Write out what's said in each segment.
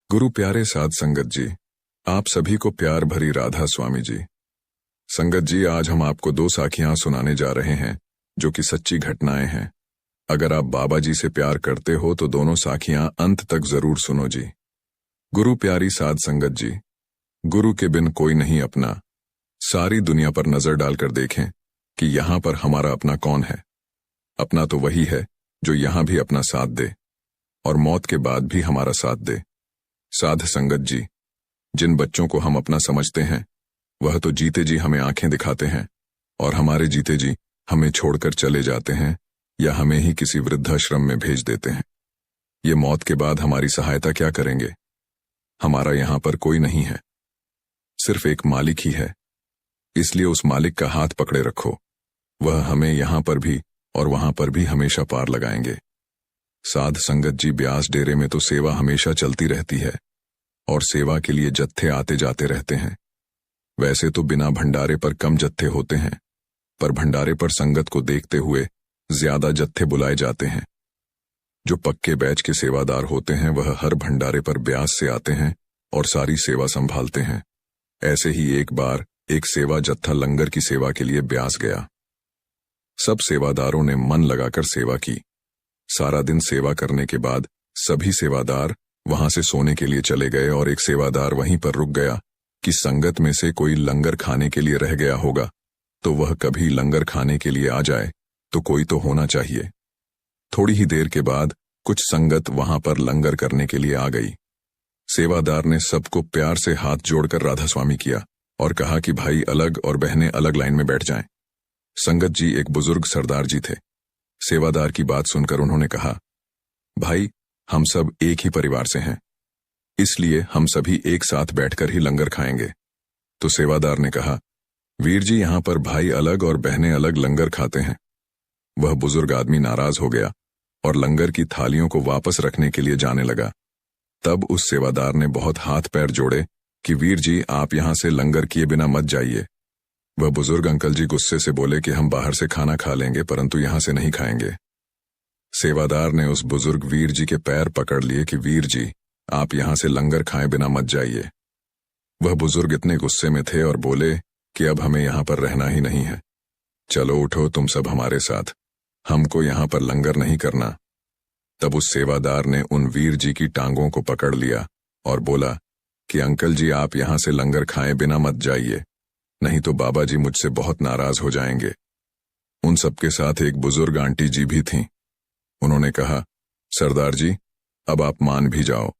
गुरु प्यारे साध संगत जी, आप सभी को प्यार भरी राधा स्वामी जी। संगत जी, आज हम आपको दो साखियां सुनाने जा रहे हैं जो कि सच्ची घटनाएं हैं। अगर आप बाबा जी से प्यार करते हो तो दोनों साखियां अंत तक जरूर सुनो जी। गुरु प्यारी साध संगत जी, गुरु के बिन कोई नहीं अपना। सारी दुनिया पर नजर डालकर देखें कि यहां पर हमारा अपना कौन है। अपना तो वही है जो यहां भी अपना साथ दे और मौत के बाद भी हमारा साथ दे। साध संगत जी, जिन बच्चों को हम अपना समझते हैं वह तो जीते जी हमें आंखें दिखाते हैं और हमारे जीते जी हमें छोड़कर चले जाते हैं या हमें ही किसी वृद्धाश्रम में भेज देते हैं। ये मौत के बाद हमारी सहायता क्या करेंगे? हमारा यहां पर कोई नहीं है, सिर्फ एक मालिक ही है। इसलिए उस मालिक का हाथ पकड़े रखो, वह हमें यहां पर भी और वहां पर भी हमेशा पार लगाएंगे। साध संगत जी, ब्यास डेरे में तो सेवा हमेशा चलती रहती है और सेवा के लिए जत्थे आते जाते रहते हैं। वैसे तो बिना भंडारे पर कम जत्थे होते हैं, पर भंडारे पर संगत को देखते हुए ज्यादा जत्थे बुलाए जाते हैं। जो पक्के बैच के सेवादार होते हैं वह हर भंडारे पर ब्यास से आते हैं और सारी सेवा संभालते हैं। ऐसे ही एक बार एक सेवा जत्था लंगर की सेवा के लिए ब्यास गया। सब सेवादारों ने मन लगाकर सेवा की। सारा दिन सेवा करने के बाद सभी सेवादार वहां से सोने के लिए चले गए और एक सेवादार वहीं पर रुक गया कि संगत में से कोई लंगर खाने के लिए रह गया होगा तो वह कभी लंगर खाने के लिए आ जाए तो कोई तो होना चाहिए। थोड़ी ही देर के बाद कुछ संगत वहां पर लंगर करने के लिए आ गई। सेवादार ने सबको प्यार से हाथ जोड़कर राधा स्वामी किया और कहा कि भाई अलग और बहनें अलग लाइन में बैठ जाएं। संगत जी एक बुजुर्ग सरदार जी थे। सेवादार की बात सुनकर उन्होंने कहा, भाई हम सब एक ही परिवार से हैं, इसलिए हम सभी एक साथ बैठकर ही लंगर खाएंगे। तो सेवादार ने कहा, वीर जी यहां पर भाई अलग और बहनें अलग लंगर खाते हैं। वह बुजुर्ग आदमी नाराज हो गया और लंगर की थालियों को वापस रखने के लिए जाने लगा। तब उस सेवादार ने बहुत हाथ पैर जोड़े कि वीर जी आप यहां से लंगर किए बिना मत जाइए। वह बुजुर्ग अंकल जी गुस्से से बोले कि हम बाहर से खाना खा लेंगे परंतु यहां से नहीं खाएंगे। सेवादार ने उस बुजुर्ग वीर जी के पैर पकड़ लिए कि वीर जी आप यहां से लंगर खाए बिना मत जाइए। वह बुजुर्ग इतने गुस्से में थे और बोले कि अब हमें यहां पर रहना ही नहीं है, चलो उठो तुम सब हमारे साथ, हमको यहां पर लंगर नहीं करना। तब उस सेवादार ने उन वीर जी की टांगों को पकड़ लिया और बोला कि अंकल जी आप यहां से लंगर खाए बिना मत जाइए, नहीं तो बाबा जी मुझसे बहुत नाराज हो जाएंगे। उन सबके साथ एक बुजुर्ग आंटी जी भी थीं। उन्होंने कहा, सरदार जी अब आप मान भी जाओ,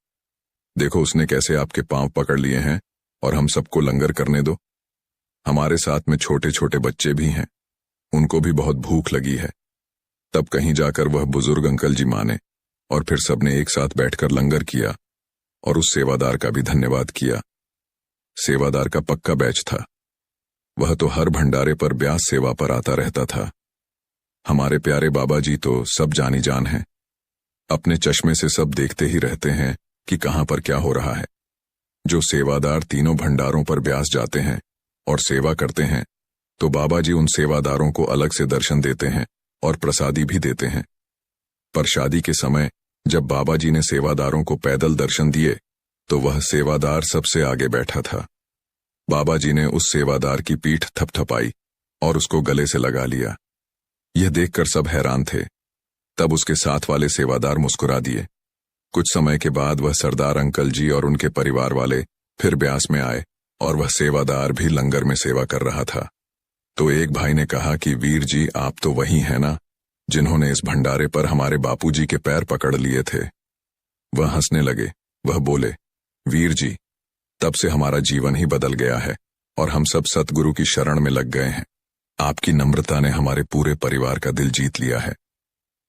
देखो उसने कैसे आपके पांव पकड़ लिए हैं और हम सबको लंगर करने दो। हमारे साथ में छोटे छोटे बच्चे भी हैं, उनको भी बहुत भूख लगी है। तब कहीं जाकर वह बुजुर्ग अंकल जी माने और फिर सबने एक साथ बैठकर लंगर किया और उस सेवादार का भी धन्यवाद किया। सेवादार का पक्का बैच था, वह तो हर भंडारे पर ब्यास सेवा पर आता रहता था। हमारे प्यारे बाबा जी तो सब जानी जान हैं, अपने चश्मे से सब देखते ही रहते हैं कि कहां पर क्या हो रहा है। जो सेवादार तीनों भंडारों पर ब्यास जाते हैं और सेवा करते हैं तो बाबा जी उन सेवादारों को अलग से दर्शन देते हैं और प्रसादी भी देते हैं। पर शादी के समय जब बाबा जी ने सेवादारों को पैदल दर्शन दिए तो वह सेवादार सबसे आगे बैठा था। बाबा जी ने उस सेवादार की पीठ थपथपाई और उसको गले से लगा लिया। यह देखकर सब हैरान थे। तब उसके साथ वाले सेवादार मुस्कुरा दिए। कुछ समय के बाद वह सरदार अंकल जी और उनके परिवार वाले फिर ब्यास में आए और वह सेवादार भी लंगर में सेवा कर रहा था। तो एक भाई ने कहा कि वीर जी आप तो वही हैं ना जिन्होंने इस भंडारे पर हमारे बापूजी के पैर पकड़ लिए थे। वह हंसने लगे। वह बोले, वीर जी तब से हमारा जीवन ही बदल गया है और हम सब सतगुरु की शरण में लग गए हैं। आपकी नम्रता ने हमारे पूरे परिवार का दिल जीत लिया है।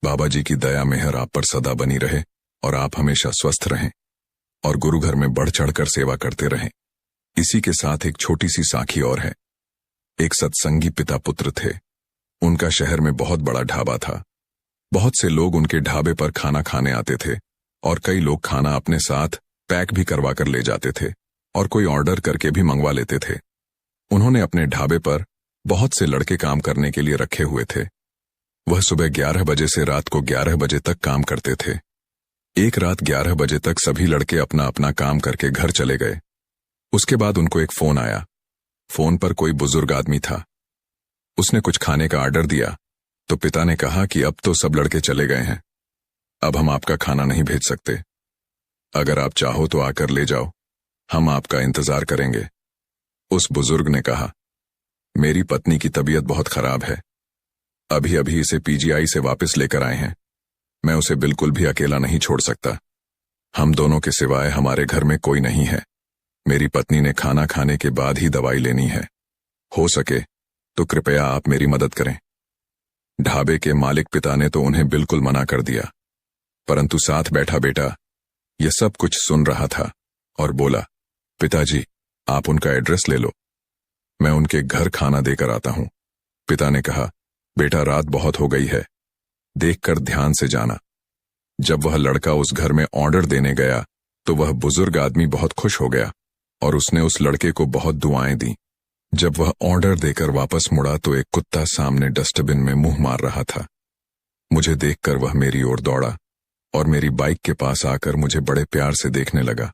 बाबा जी की दया मेहर आप पर सदा बनी रहे और आप हमेशा स्वस्थ रहें और गुरु घर में बढ़ चढ़कर सेवा करते रहें। इसी के साथ एक छोटी सी साखी और है। एक सत्संगी पिता पुत्र थे। उनका शहर में बहुत बड़ा ढाबा था। बहुत से लोग उनके ढाबे पर खाना खाने आते थे और कई लोग खाना अपने साथ पैक भी करवा कर ले जाते थे और कोई ऑर्डर करके भी मंगवा लेते थे। उन्होंने अपने ढाबे पर बहुत से लड़के काम करने के लिए रखे हुए थे। वह सुबह 11 बजे से रात को 11 बजे तक काम करते थे। एक रात 11 बजे तक सभी लड़के अपना अपना काम करके घर चले गए। उसके बाद उनको एक फोन आया। फोन पर कोई बुजुर्ग आदमी था। उसने कुछ खाने का ऑर्डर दिया तो पिता ने कहा कि अब तो सब लड़के चले गए हैं, अब हम आपका खाना नहीं भेज सकते। अगर आप चाहो तो आकर ले जाओ, हम आपका इंतजार करेंगे। उस बुजुर्ग ने कहा, मेरी पत्नी की तबीयत बहुत खराब है, अभी अभी इसे पीजीआई से वापस लेकर आए हैं, मैं उसे बिल्कुल भी अकेला नहीं छोड़ सकता। हम दोनों के सिवाय हमारे घर में कोई नहीं है। मेरी पत्नी ने खाना खाने के बाद ही दवाई लेनी है। हो सके तो कृपया आप मेरी मदद करें। ढाबे के मालिक पिता ने तो उन्हें बिल्कुल मना कर दिया, परंतु साथ बैठा बेटा यह सब कुछ सुन रहा था और बोला, पिताजी आप उनका एड्रेस ले लो, मैं उनके घर खाना देकर आता हूं। पिता ने कहा, बेटा रात बहुत हो गई है, देखकर ध्यान से जाना। जब वह लड़का उस घर में ऑर्डर देने गया तो वह बुजुर्ग आदमी बहुत खुश हो गया और उसने उस लड़के को बहुत दुआएं दी। जब वह ऑर्डर देकर वापस मुड़ा तो एक कुत्ता सामने डस्टबिन में मुंह मार रहा था। मुझे देखकर वह मेरी ओर दौड़ा और मेरी बाइक के पास आकर मुझे बड़े प्यार से देखने लगा।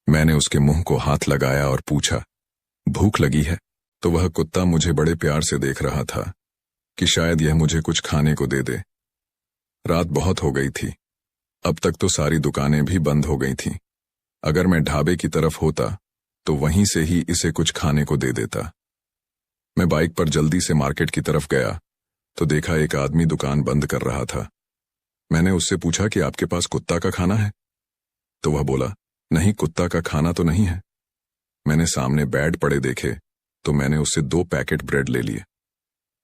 मैंने उसके मुंह को हाथ लगाया और पूछा, भूख लगी है? तो वह कुत्ता मुझे बड़े प्यार से देख रहा था कि शायद यह मुझे कुछ खाने को दे दे। रात बहुत हो गई थी, अब तक तो सारी दुकानें भी बंद हो गई थीं। अगर मैं ढाबे की तरफ होता तो वहीं से ही इसे कुछ खाने को दे देता। मैं बाइक पर जल्दी से मार्केट की तरफ गया तो देखा एक आदमी दुकान बंद कर रहा था। मैंने उससे पूछा कि आपके पास कुत्ता का खाना है? तो वह बोला, नहीं कुत्ता का खाना तो नहीं है। मैंने सामने बेड पड़े देखे तो मैंने उससे 2 पैकेट ब्रेड ले लिए।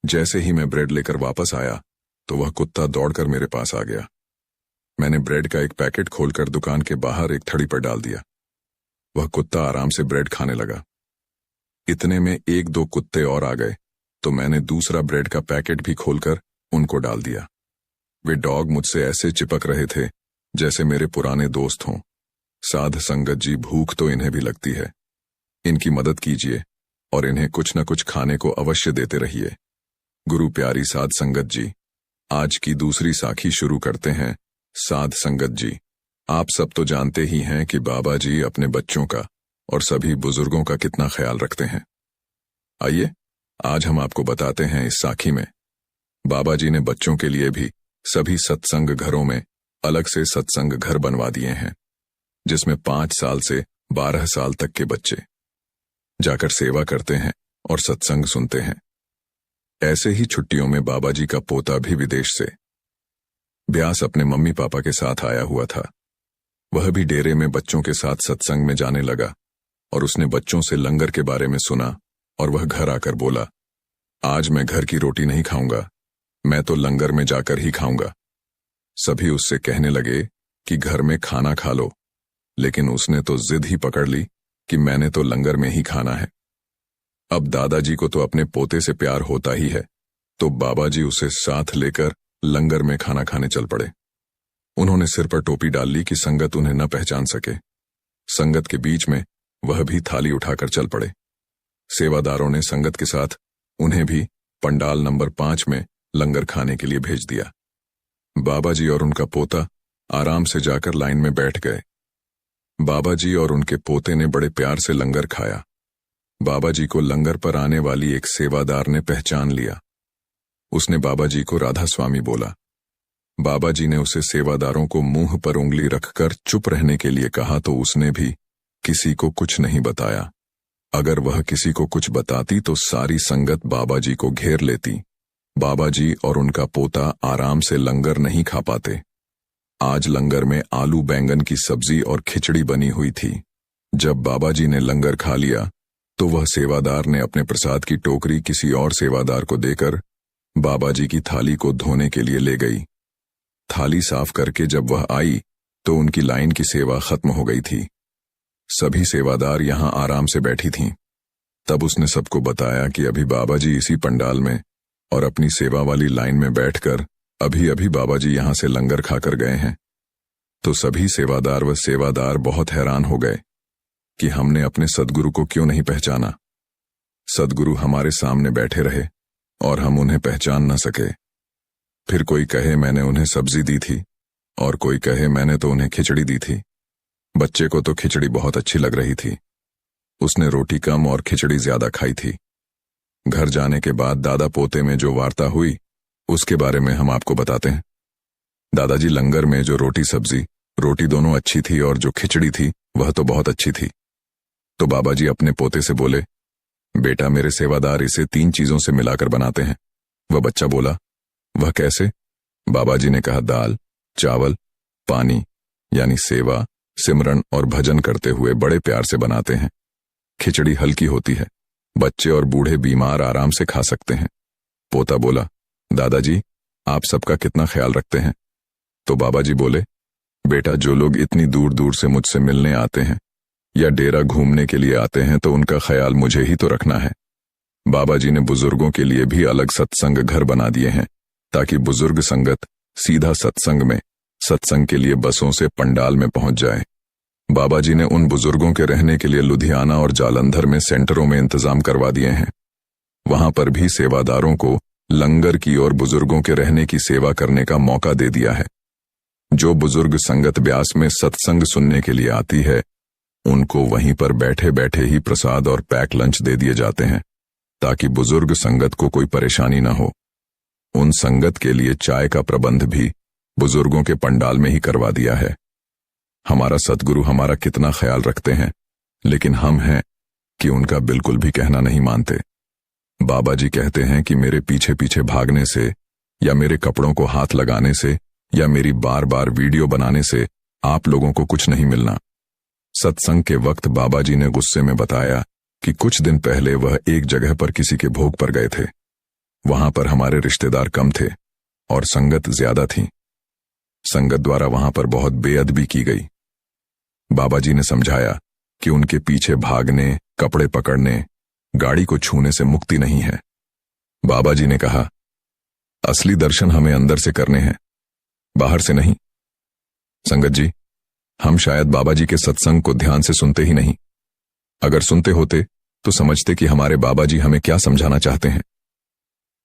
जैसे ही मैं ब्रेड लेकर वापस आया तो वह कुत्ता दौड़कर मेरे पास आ गया। मैंने ब्रेड का एक पैकेट खोलकर दुकान के बाहर एक थड़ी पर डाल दिया। वह कुत्ता आराम से ब्रेड खाने लगा। इतने में 1-2 कुत्ते और आ गए तो मैंने दूसरा ब्रेड का पैकेट भी खोलकर उनको डाल दिया। वे डॉग मुझसे ऐसे चिपक रहे थे जैसे मेरे पुराने दोस्त हों। साध संगत जी, भूख तो इन्हें भी लगती है, इनकी मदद कीजिए और इन्हें कुछ न कुछ खाने को अवश्य देते रहिए। गुरु प्यारी साध संगत जी, आज की दूसरी साखी शुरू करते हैं। साध संगत जी, आप सब तो जानते ही हैं कि बाबा जी अपने बच्चों का और सभी बुजुर्गों का कितना ख्याल रखते हैं। आइए आज हम आपको बताते हैं इस साखी में बाबा जी ने बच्चों के लिए भी सभी सत्संग घरों में अलग से सत्संग घर बनवा दिए हैं, जिसमें 5 साल से 12 साल तक के बच्चे जाकर सेवा करते हैं और सत्संग सुनते हैं। ऐसे ही छुट्टियों में बाबा जी का पोता भी विदेश से ब्यास अपने मम्मी पापा के साथ आया हुआ था। वह भी डेरे में बच्चों के साथ सत्संग में जाने लगा और उसने बच्चों से लंगर के बारे में सुना और वह घर आकर बोला, आज मैं घर की रोटी नहीं खाऊंगा, मैं तो लंगर में जाकर ही खाऊंगा। सभी उससे कहने लगे कि घर में खाना खा लो, लेकिन उसने तो जिद ही पकड़ ली कि मैंने तो लंगर में ही खाना है। अब दादाजी को तो अपने पोते से प्यार होता ही है, तो बाबा जी उसे साथ लेकर लंगर में खाना खाने चल पड़े। उन्होंने सिर पर टोपी डाल ली कि संगत उन्हें न पहचान सके। संगत के बीच में वह भी थाली उठाकर चल पड़े। सेवादारों ने संगत के साथ उन्हें भी पंडाल नंबर 5 में लंगर खाने के लिए भेज दिया। बाबा जी और उनका पोता आराम से जाकर लाइन में बैठ गए। बाबा जी और उनके पोते ने बड़े प्यार से लंगर खाया। बाबा जी को लंगर पर आने वाली एक सेवादार ने पहचान लिया। उसने बाबा जी को राधा स्वामी बोला। बाबा जी ने उसे सेवादारों को मुंह पर उंगली रखकर चुप रहने के लिए कहा तो उसने भी किसी को कुछ नहीं बताया। अगर वह किसी को कुछ बताती तो सारी संगत बाबा जी को घेर लेती। बाबा जी और उनका पोता आराम से लंगर नहीं खा पाते। आज लंगर में आलू बैंगन की सब्जी और खिचड़ी बनी हुई थी। जब बाबा जी ने लंगर खा लिया तो वह सेवादार ने अपने प्रसाद की टोकरी किसी और सेवादार को देकर बाबा जी की थाली को धोने के लिए ले गई। थाली साफ करके जब वह आई तो उनकी लाइन की सेवा खत्म हो गई थी। सभी सेवादार यहां आराम से बैठी थीं। तब उसने सबको बताया कि अभी बाबा जी इसी पंडाल में और अपनी सेवा वाली लाइन में बैठकर अभी अभी बाबा जी यहां से लंगर खाकर गए हैं। तो सभी सेवादार व सेवादार बहुत हैरान हो गए कि हमने अपने सद्गुरु को क्यों नहीं पहचाना। सद्गुरु हमारे सामने बैठे रहे और हम उन्हें पहचान न सके। फिर कोई कहे मैंने उन्हें सब्जी दी थी और कोई कहे मैंने तो उन्हें खिचड़ी दी थी। बच्चे को तो खिचड़ी बहुत अच्छी लग रही थी। उसने रोटी कम और खिचड़ी ज्यादा खाई थी। घर जाने के बाद दादा पोते में जो वार्ता हुई उसके बारे में हम आपको बताते हैं। दादाजी, लंगर में जो रोटी सब्जी, रोटी दोनों अच्छी थी और जो खिचड़ी थी वह तो बहुत अच्छी थी। तो बाबा जी अपने पोते से बोले, बेटा मेरे सेवादार इसे 3 चीजों से मिलाकर बनाते हैं। वह बच्चा बोला, वह कैसे? बाबा जी ने कहा, दाल, चावल, पानी, यानी सेवा, सिमरन और भजन करते हुए बड़े प्यार से बनाते हैं। खिचड़ी हल्की होती है, बच्चे और बूढ़े बीमार आराम से खा सकते हैं। पोता बोला, दादाजी आप सबका कितना ख्याल रखते हैं? तो बाबा जी बोले, बेटा जो लोग इतनी दूर दूर से मुझसे मिलने आते हैं या डेरा घूमने के लिए आते हैं तो उनका ख्याल मुझे ही तो रखना है। बाबा जी ने बुजुर्गों के लिए भी अलग सत्संग घर बना दिए हैं ताकि बुजुर्ग संगत सीधा सत्संग के लिए बसों से पंडाल में पहुंच जाए। बाबा जी ने उन बुजुर्गों के रहने के लिए लुधियाना और जालंधर में सेंटरों में इंतजाम करवा दिए हैं। वहां पर भी सेवादारों को लंगर की और बुजुर्गों के रहने की सेवा करने का मौका दे दिया है। जो बुजुर्ग संगत ब्यास में सत्संग सुनने के लिए आती है उनको वहीं पर बैठे बैठे ही प्रसाद और पैक लंच दे दिए जाते हैं ताकि बुजुर्ग संगत को कोई परेशानी न हो। उन संगत के लिए चाय का प्रबंध भी बुजुर्गों के पंडाल में ही करवा दिया है। हमारा सतगुरु हमारा कितना ख्याल रखते हैं, लेकिन हम हैं कि उनका बिल्कुल भी कहना नहीं मानते। बाबा जी कहते हैं कि मेरे पीछे पीछे भागने से या मेरे कपड़ों को हाथ लगाने से या मेरी बार बार वीडियो बनाने से आप लोगों को कुछ नहीं मिलना। सत्संग के वक्त बाबा जी ने गुस्से में बताया कि कुछ दिन पहले वह एक जगह पर किसी के भोग पर गए थे। वहां पर हमारे रिश्तेदार कम थे और संगत ज्यादा थी। संगत द्वारा वहां पर बहुत बेअदबी की गई। बाबा जी ने समझाया कि उनके पीछे भागने, कपड़े पकड़ने, गाड़ी को छूने से मुक्ति नहीं है। बाबा जी ने कहा, असली दर्शन हमें अंदर से करने हैं, बाहर से नहीं। संगत जी, हम शायद बाबा जी के सत्संग को ध्यान से सुनते ही नहीं। अगर सुनते होते तो समझते कि हमारे बाबा जी हमें क्या समझाना चाहते हैं।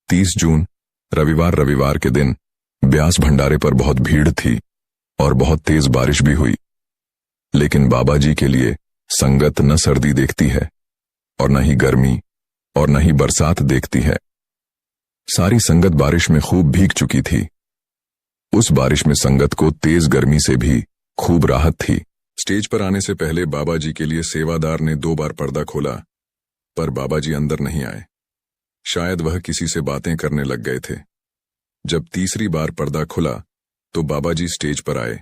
30 जून रविवार के दिन ब्यास भंडारे पर बहुत भीड़ थी और बहुत तेज बारिश भी हुई। लेकिन बाबा जी के लिए संगत न सर्दी देखती है और न ही गर्मी और न ही बरसात देखती है। सारी संगत बारिश में खूब भीग चुकी थी। उस बारिश में संगत को तेज गर्मी से भी खूब राहत थी। स्टेज पर आने से पहले बाबा जी के लिए सेवादार ने 2 बार पर्दा खोला, पर बाबा जी अंदर नहीं आए। शायद वह किसी से बातें करने लग गए थे। जब तीसरी बार पर्दा खुला तो बाबा जी स्टेज पर आए।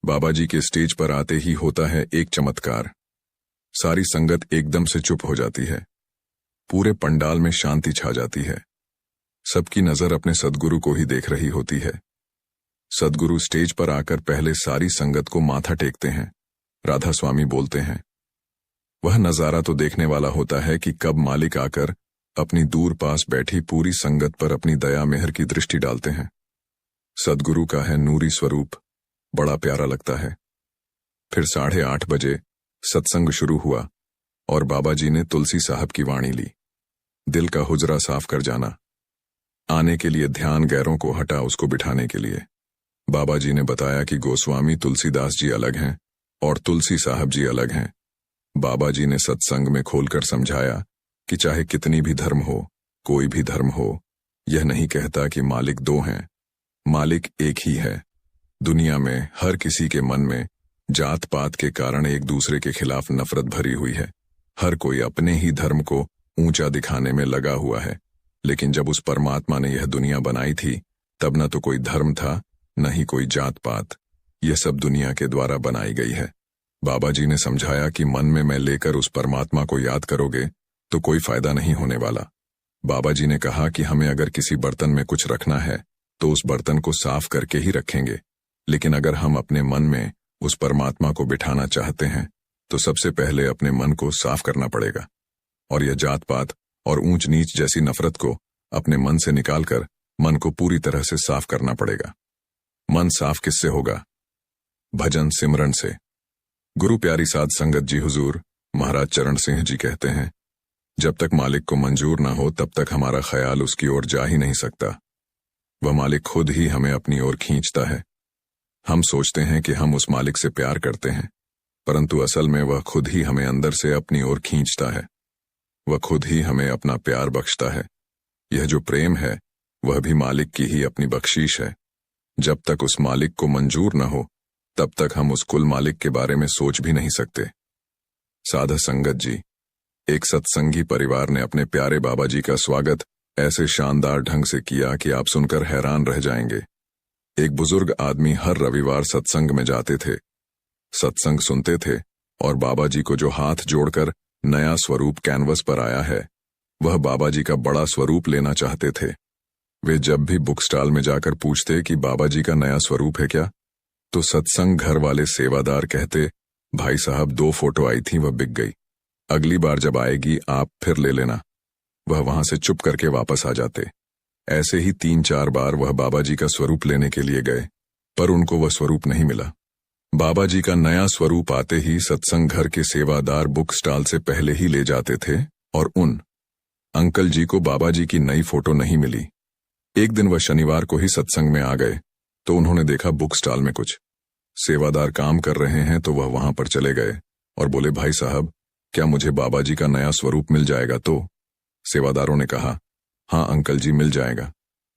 बाबा जी के स्टेज पर आते ही होता है एक चमत्कार। सारी संगत एकदम से चुप हो जाती है। पूरे पंडाल में शांति छा जाती है। सबकी नजर अपने सद्गुरु को ही देख रही होती है। सद्गुरु स्टेज पर आकर पहले सारी संगत को माथा टेकते हैं। राधा स्वामी बोलते हैं। वह नजारा तो देखने वाला होता है कि कब मालिक आकर अपनी दूर पास बैठी पूरी संगत पर अपनी दया मेहर की दृष्टि डालते हैं। सद्गुरु का है नूरी स्वरूप, बड़ा प्यारा लगता है। फिर 8:30 बजे सत्संग शुरू हुआ और बाबा जी ने तुलसी साहब की वाणी ली। दिल का हुजरा साफ कर जाना। आने के लिए ध्यान गैरों को हटा उसको बिठाने के लिए। बाबा जी ने बताया कि गोस्वामी तुलसीदास जी अलग हैं और तुलसी साहब जी अलग हैं। बाबा जी ने सत्संग में खोलकर समझाया कि चाहे कितनी भी धर्म हो, कोई भी धर्म हो, यह नहीं कहता कि मालिक 2 हैं। मालिक एक ही है। दुनिया में हर किसी के मन में जात पात के कारण एक दूसरे के खिलाफ नफरत भरी हुई है। हर कोई अपने ही धर्म को ऊंचा दिखाने में लगा हुआ है। लेकिन जब उस परमात्मा ने यह दुनिया बनाई थी तब न तो कोई धर्म था, न ही कोई जात पात। यह सब दुनिया के द्वारा बनाई गई है। बाबा जी ने समझाया कि मन में मैं लेकर उस परमात्मा को याद करोगे तो कोई फायदा नहीं होने वाला। बाबा जी ने कहा कि हमें अगर किसी बर्तन में कुछ रखना है तो उस बर्तन को साफ करके ही रखेंगे, लेकिन अगर हम अपने मन में उस परमात्मा को बिठाना चाहते हैं तो सबसे पहले अपने मन को साफ करना पड़ेगा। और यह जात पात और ऊंच नीच जैसी नफरत को अपने मन से निकालकर मन को पूरी तरह से साफ करना पड़ेगा। मन साफ किससे होगा? भजन सिमरन से। गुरु प्यारी साध संगत जी हुजूर महाराज चरण सिंह जी कहते हैं, जब तक मालिक को मंजूर ना हो तब तक हमारा ख्याल उसकी ओर जा ही नहीं सकता। वह मालिक खुद ही हमें अपनी ओर खींचता है। हम सोचते हैं कि हम उस मालिक से प्यार करते हैं, परंतु असल में वह खुद ही हमें अंदर से अपनी ओर खींचता है। वह खुद ही हमें अपना प्यार बख्शता है। यह जो प्रेम है वह भी मालिक की ही अपनी बख्शीश है। जब तक उस मालिक को मंजूर न हो तब तक हम उस कुल मालिक के बारे में सोच भी नहीं सकते। साधु संगत जी, एक सत्संगी परिवार ने अपने प्यारे बाबा जी का स्वागत ऐसे शानदार ढंग से किया कि आप सुनकर हैरान रह जाएंगे। एक बुजुर्ग आदमी हर रविवार सत्संग में जाते थे, सत्संग सुनते थे और बाबा जी को जो हाथ जोड़कर नया स्वरूप कैनवस पर आया है, वह बाबा जी का बड़ा स्वरूप लेना चाहते थे। वे जब भी बुक स्टॉल में जाकर पूछते कि बाबा जी का नया स्वरूप है क्या, तो सत्संग घर वाले सेवादार कहते, भाई साहब 2 फोटो आई थी, वह बिक गई, अगली बार जब आएगी आप फिर ले लेना। वह वहां से चुप करके वापस आ जाते। ऐसे ही 3-4 बार वह बाबा जी का स्वरूप लेने के लिए गए, पर उनको वह स्वरूप नहीं मिला। बाबा जी का नया स्वरूप आते ही सत्संग घर के सेवादार बुक स्टॉल से पहले ही ले जाते थे और उन अंकल जी को बाबा जी की नई फोटो नहीं मिली। एक दिन वह शनिवार को ही सत्संग में आ गए तो उन्होंने देखा बुक स्टॉल में कुछ सेवादार काम कर रहे हैं, तो वह वहां पर चले गए और बोले, भाई साहब क्या मुझे बाबा जी का नया स्वरूप मिल जाएगा? तो सेवादारों ने कहा, हाँ अंकल जी मिल जाएगा।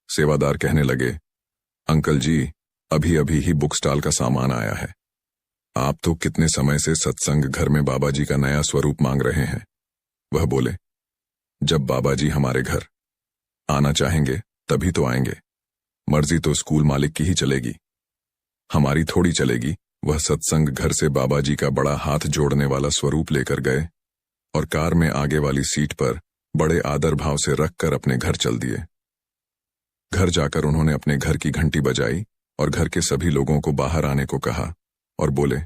सेवादार कहने लगे, अंकल जी अभी अभी ही बुक स्टॉल का सामान आया है, आप तो कितने समय से सत्संग घर में बाबा जी का नया स्वरूप मांग रहे हैं। वह बोले, जब बाबा जी हमारे घर आना चाहेंगे तभी तो आएंगे, मर्जी तो स्कूल मालिक की ही चलेगी, हमारी थोड़ी चलेगी। वह सत्संग घर से बाबा जी का बड़ा हाथ जोड़ने वाला स्वरूप लेकर गए और कार में आगे वाली सीट पर बड़े आदर भाव से रखकर अपने घर चल दिए। घर जाकर उन्होंने अपने घर की घंटी बजाई और घर के सभी लोगों को बाहर आने को कहा और बोले,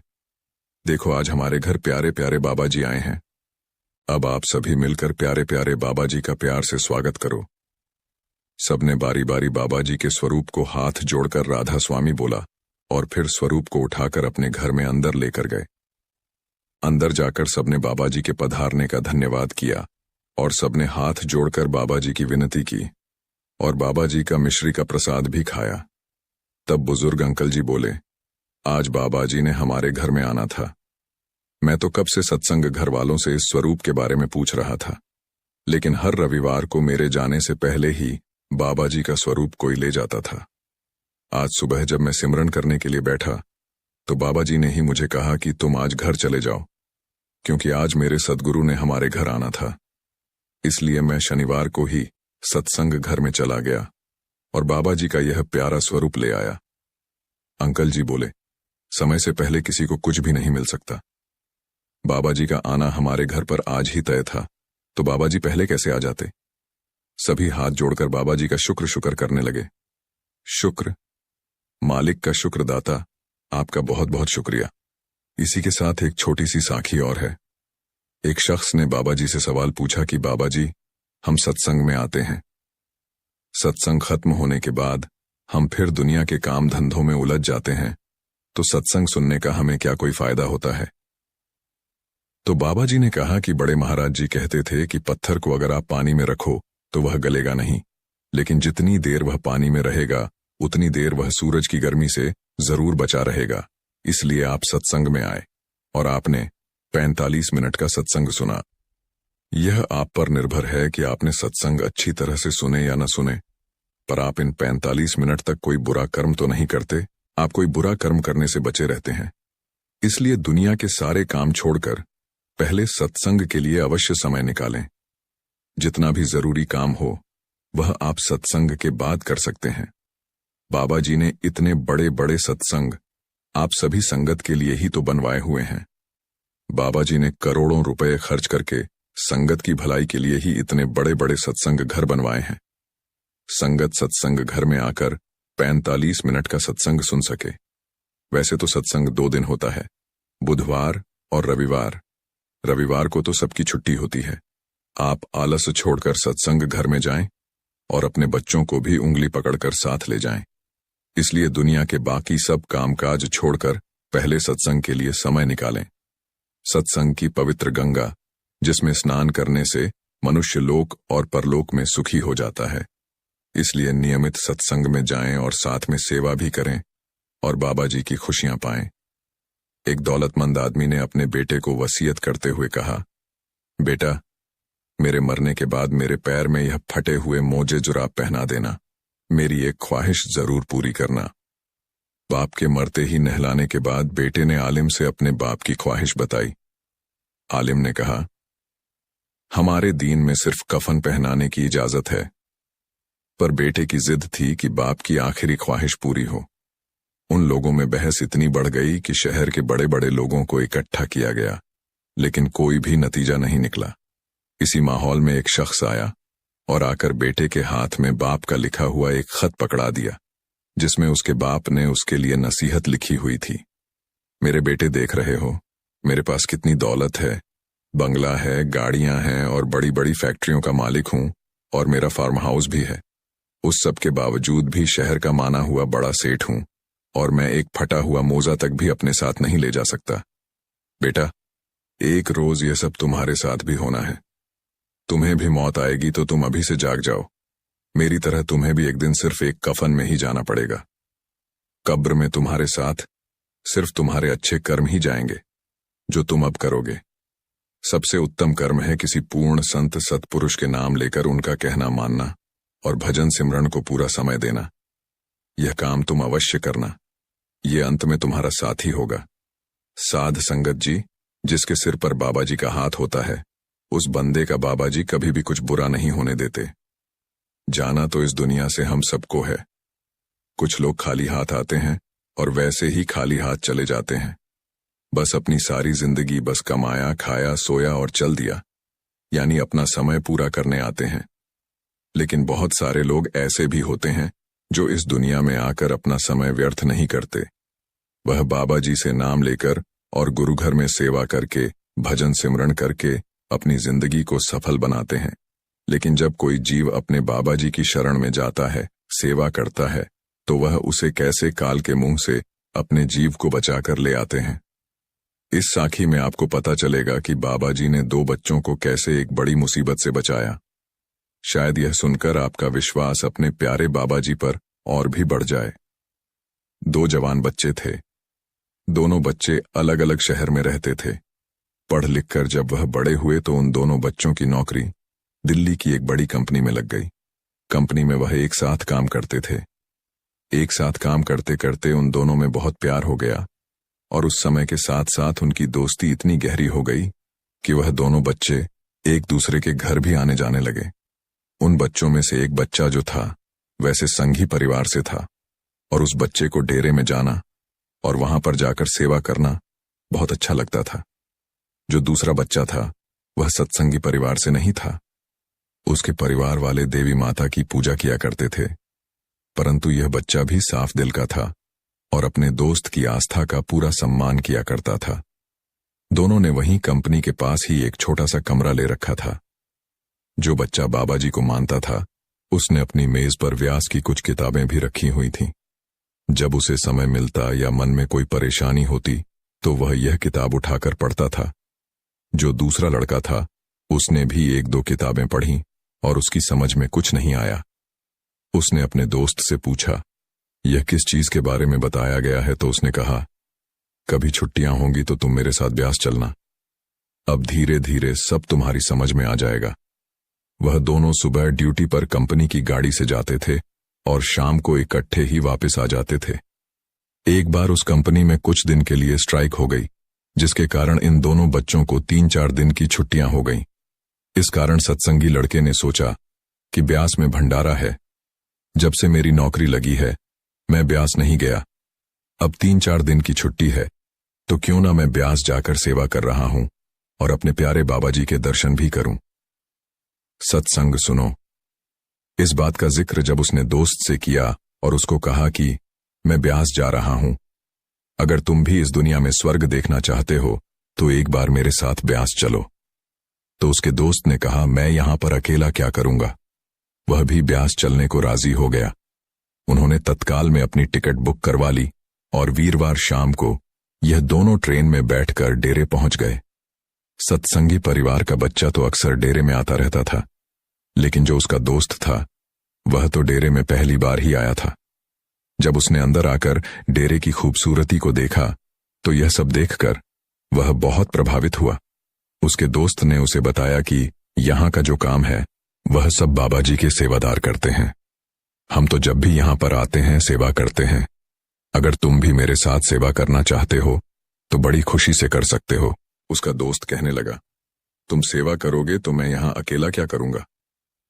देखो आज हमारे घर प्यारे प्यारे बाबा जी आए हैं, अब आप सभी मिलकर प्यारे प्यारे बाबा जी का प्यार से स्वागत करो। सबने बारी बारी बाबा जी के स्वरूप को हाथ जोड़कर राधा स्वामी बोला और फिर स्वरूप को उठाकर अपने घर में अंदर लेकर गए। अंदर जाकर सबने बाबा जी के पधारने का धन्यवाद किया और सबने हाथ जोड़कर बाबा जी की विनती की और बाबा जी का मिश्री का प्रसाद भी खाया। तब बुजुर्ग अंकल जी बोले, आज बाबा जी ने हमारे घर में आना था। मैं तो कब से सत्संग घर वालों से इस स्वरूप के बारे में पूछ रहा था, लेकिन हर रविवार को मेरे जाने से पहले ही बाबा जी का स्वरूप कोई ले जाता था। आज सुबह जब मैं सिमरन करने के लिए बैठा तो बाबा जी ने ही मुझे कहा कि तुम आज घर चले जाओ, क्योंकि आज मेरे सद्गुरु ने हमारे घर आना था। इसलिए मैं शनिवार को ही सत्संग घर में चला गया और बाबा जी का यह प्यारा स्वरूप ले आया। अंकल जी बोले, समय से पहले किसी को कुछ भी नहीं मिल सकता। बाबा जी का आना हमारे घर पर आज ही तय था, तो बाबा जी पहले कैसे आ जाते? सभी हाथ जोड़कर बाबा जी का शुक्र शुक्र करने लगे। शुक्र, मालिक का शुक्रदाता, आपका बहुत बहुत शुक्रिया। इसी के साथ एक छोटी सी साखी और है। एक शख्स ने बाबा जी से सवाल पूछा कि बाबा जी, हम सत्संग में आते हैं, सत्संग खत्म होने के बाद हम फिर दुनिया के काम धंधों में उलझ जाते हैं, तो सत्संग सुनने का हमें क्या कोई फायदा होता है? तो बाबा जी ने कहा कि बड़े महाराज जी कहते थे कि पत्थर को अगर आप पानी में रखो तो वह गलेगा नहीं, लेकिन जितनी देर वह पानी में रहेगा उतनी देर वह सूरज की गर्मी से जरूर बचा रहेगा। इसलिए आप सत्संग में आए और आपने 45 मिनट का सत्संग सुना। यह आप पर निर्भर है कि आपने सत्संग अच्छी तरह से सुने या न सुने, पर आप इन 45 मिनट तक कोई बुरा कर्म तो नहीं करते, आप कोई बुरा कर्म करने से बचे रहते हैं। इसलिए दुनिया के सारे काम छोड़कर पहले सत्संग के लिए अवश्य समय निकालें। जितना भी जरूरी काम हो वह आप सत्संग के बाद कर सकते हैं। बाबा जी ने इतने बड़े बड़े सत्संग आप सभी संगत के लिए ही तो बनवाए हुए हैं। बाबा जी ने करोड़ों रुपए खर्च करके संगत की भलाई के लिए ही इतने बड़े बड़े सत्संग घर बनवाए हैं। संगत सत्संग घर में आकर 45 मिनट का सत्संग सुन सके। वैसे तो सत्संग 2 दिन होता है, बुधवार और रविवार। रविवार को तो सबकी छुट्टी होती है। आप आलस छोड़कर सत्संग घर में जाएं और अपने बच्चों को भी उंगली पकड़कर साथ ले जाएं। इसलिए दुनिया के बाकी सब कामकाज छोड़कर पहले सत्संग के लिए समय निकालें। सत्संग की पवित्र गंगा, जिसमें स्नान करने से मनुष्य लोक और परलोक में सुखी हो जाता है। इसलिए नियमित सत्संग में जाएं और साथ में सेवा भी करें। और बाबा जी की खुशियां पाएं। एक दौलतमंद आदमी ने अपने बेटे को वसीयत करते हुए कहा, बेटा, मेरे मरने के बाद मेरे पैर में यह फटे हुए मोजे जुराब पहना देना। मेरी एक ख्वाहिश जरूर पूरी करना। बाप के मरते ही नहलाने के बाद बेटे ने आलिम से अपने बाप की ख्वाहिश बताई। आलिम ने कहा, हमारे दीन में सिर्फ कफन पहनाने की इजाजत है। पर बेटे की जिद थी कि बाप की आखिरी ख्वाहिश पूरी हो। उन लोगों में बहस इतनी बढ़ गई कि शहर के बड़े बड़े लोगों को इकट्ठा किया गया, लेकिन कोई भी नतीजा नहीं निकला। इसी माहौल में एक शख्स आया और आकर बेटे के हाथ में बाप का लिखा हुआ एक खत पकड़ा दिया, जिसमें उसके बाप ने उसके लिए नसीहत लिखी हुई थी। मेरे बेटे, देख रहे हो मेरे पास कितनी दौलत है, बंगला है, गाड़ियां हैं और बड़ी बड़ी फैक्ट्रियों का मालिक हूं, और मेरा फार्म हाउस भी है। उस सब के बावजूद भी शहर का माना हुआ बड़ा सेठ हूं, और मैं एक फटा हुआ मोजा तक भी अपने साथ नहीं ले जा सकता। बेटा, एक रोज यह सब तुम्हारे साथ भी होना है। तुम्हें भी मौत आएगी तो तुम अभी से जाग जाओ। मेरी तरह तुम्हें भी एक दिन सिर्फ एक कफन में ही जाना पड़ेगा। कब्र में तुम्हारे साथ सिर्फ तुम्हारे अच्छे कर्म ही जाएंगे जो तुम अब करोगे। सबसे उत्तम कर्म है किसी पूर्ण संत सत्पुरुष के नाम लेकर उनका कहना मानना और भजन सिमरन को पूरा समय देना। यह काम तुम अवश्य करना। ये अंत में तुम्हारा साथी होगा। साध संगत जी, जिसके सिर पर बाबा जी का हाथ होता है, उस बंदे का बाबा जी कभी भी कुछ बुरा नहीं होने देते। जाना तो इस दुनिया से हम सबको है। कुछ लोग खाली हाथ आते हैं और वैसे ही खाली हाथ चले जाते हैं। बस अपनी सारी जिंदगी बस कमाया, खाया, सोया और चल दिया, यानी अपना समय पूरा करने आते हैं। लेकिन बहुत सारे लोग ऐसे भी होते हैं जो इस दुनिया में आकर अपना समय व्यर्थ नहीं करते। वह बाबा जी से नाम लेकर और गुरु घर में सेवा करके, भजन सिमरन करके अपनी जिंदगी को सफल बनाते हैं। लेकिन जब कोई जीव अपने बाबा जी की शरण में जाता है, सेवा करता है, तो वह उसे कैसे काल के मुंह से अपने जीव को बचाकर ले आते हैं। इस साखी में आपको पता चलेगा कि बाबा जी ने 2 बच्चों को कैसे एक बड़ी मुसीबत से बचाया। शायद यह सुनकर आपका विश्वास अपने प्यारे बाबा जी पर और भी बढ़ जाए। 2 जवान बच्चे थे। दोनों बच्चे अलग अलग शहर में रहते थे। पढ़ लिख कर जब वह बड़े हुए तो उन दोनों बच्चों की नौकरी दिल्ली की एक बड़ी कंपनी में लग गई। कंपनी में वह एक साथ काम करते थे। एक साथ काम करते करते उन दोनों में बहुत प्यार हो गया, और उस समय के साथ साथ उनकी दोस्ती इतनी गहरी हो गई कि वह दोनों बच्चे एक दूसरे के घर भी आने जाने लगे। उन बच्चों में से एक बच्चा जो था वैसे संघी परिवार से था, और उस बच्चे को डेरे में जाना और वहां पर जाकर सेवा करना बहुत अच्छा लगता था। जो दूसरा बच्चा था वह सत्संगी परिवार से नहीं था। उसके परिवार वाले देवी माता की पूजा किया करते थे, परंतु यह बच्चा भी साफ दिल का था और अपने दोस्त की आस्था का पूरा सम्मान किया करता था। दोनों ने वहीं कंपनी के पास ही एक छोटा सा कमरा ले रखा था। जो बच्चा बाबा जी को मानता था, उसने अपनी मेज पर व्यास की कुछ किताबें भी रखी हुई थीं। जब उसे समय मिलता या मन में कोई परेशानी होती तो वह यह किताब उठाकर पढ़ता था। जो दूसरा लड़का था उसने भी 1-2 किताबें पढ़ीं और उसकी समझ में कुछ नहीं आया। उसने अपने दोस्त से पूछा, यह किस चीज के बारे में बताया गया है? तो उसने कहा, कभी छुट्टियां होंगी तो तुम मेरे साथ ब्यास चलना। अब धीरे धीरे सब तुम्हारी समझ में आ जाएगा। वह दोनों सुबह ड्यूटी पर कंपनी की गाड़ी से जाते थे और शाम को इकट्ठे ही वापस आ जाते थे। एक बार उस कंपनी में कुछ दिन के लिए स्ट्राइक हो गई, जिसके कारण इन दोनों बच्चों को 3-4 दिन की छुट्टियां हो गईं। इस कारण सत्संगी लड़के ने सोचा कि ब्यास में भंडारा है। जब से मेरी नौकरी लगी है मैं ब्यास नहीं गया। अब 3-4 दिन की छुट्टी है तो क्यों ना मैं ब्यास जाकर सेवा कर रहा हूं और अपने प्यारे बाबा जी के दर्शन भी करूं। सत्संग सुनो। इस बात का जिक्र जब उसने दोस्त से किया और उसको कहा कि मैं ब्यास जा रहा हूं, अगर तुम भी इस दुनिया में स्वर्ग देखना चाहते हो तो एक बार मेरे साथ ब्यास चलो। तो उसके दोस्त ने कहा, मैं यहां पर अकेला क्या करूंगा। वह भी ब्यास चलने को राजी हो गया। उन्होंने तत्काल में अपनी टिकट बुक करवा ली और वीरवार शाम को यह दोनों ट्रेन में बैठकर डेरे पहुंच गए। सत्संगी परिवार का बच्चा तो अक्सर डेरे में आता रहता था, लेकिन जो उसका दोस्त था वह तो डेरे में पहली बार ही आया था। जब उसने अंदर आकर डेरे की खूबसूरती को देखा तो यह सब देखकर वह बहुत प्रभावित हुआ। उसके दोस्त ने उसे बताया कि यहाँ का जो काम है वह सब बाबा जी के सेवादार करते हैं। हम तो जब भी यहाँ पर आते हैं सेवा करते हैं। अगर तुम भी मेरे साथ सेवा करना चाहते हो तो बड़ी खुशी से कर सकते हो। उसका दोस्त कहने लगा, तुम सेवा करोगे तो मैं यहाँ अकेला क्या करूंगा?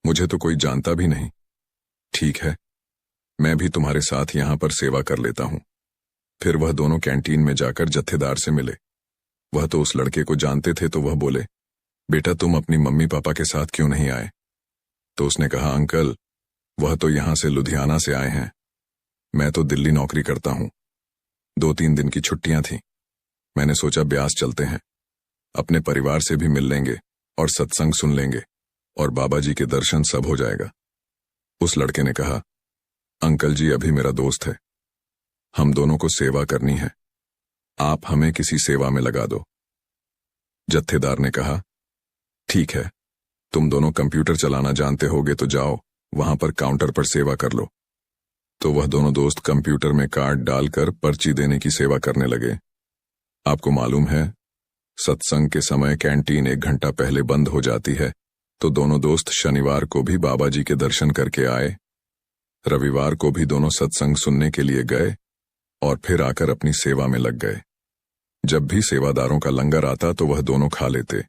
मुझे तो कोई जानता भी नहीं। ठीक है, मैं भी तुम्हारे साथ यहाँ पर सेवा कर लेता हूँ। फिर वह दोनों कैंटीन में जाकर जत्थेदार से मिले। वह तो उस लड़के को जानते थे, तो वह बोले, बेटा तुम अपनी मम्मी पापा के साथ क्यों नहीं आए? तो उसने कहा, अंकल वह तो यहाँ से लुधियाना से आए हैं, मैं तो दिल्ली नौकरी करता हूँ। 2-3 दिन की छुट्टियां थीं, मैंने सोचा ब्यास चलते हैं, अपने परिवार से भी मिल लेंगे और सत्संग सुन लेंगे और बाबा जी के दर्शन सब हो जाएगा। उस लड़के ने कहा, अंकल जी अभी मेरा दोस्त है, हम दोनों को सेवा करनी है, आप हमें किसी सेवा में लगा दो। जत्थेदार ने कहा, ठीक है, तुम दोनों कंप्यूटर चलाना जानते होगे तो जाओ वहां पर काउंटर पर सेवा कर लो। तो वह दोनों दोस्त कंप्यूटर में कार्ड डालकर पर्ची देने की सेवा करने लगे। आपको मालूम है, सत्संग के समय कैंटीन 1 घंटा पहले बंद हो जाती है, तो दोनों दोस्त शनिवार को भी बाबा जी के दर्शन करके आए। रविवार को भी दोनों सत्संग सुनने के लिए गए और फिर आकर अपनी सेवा में लग गए। जब भी सेवादारों का लंगर आता तो वह दोनों खा लेते,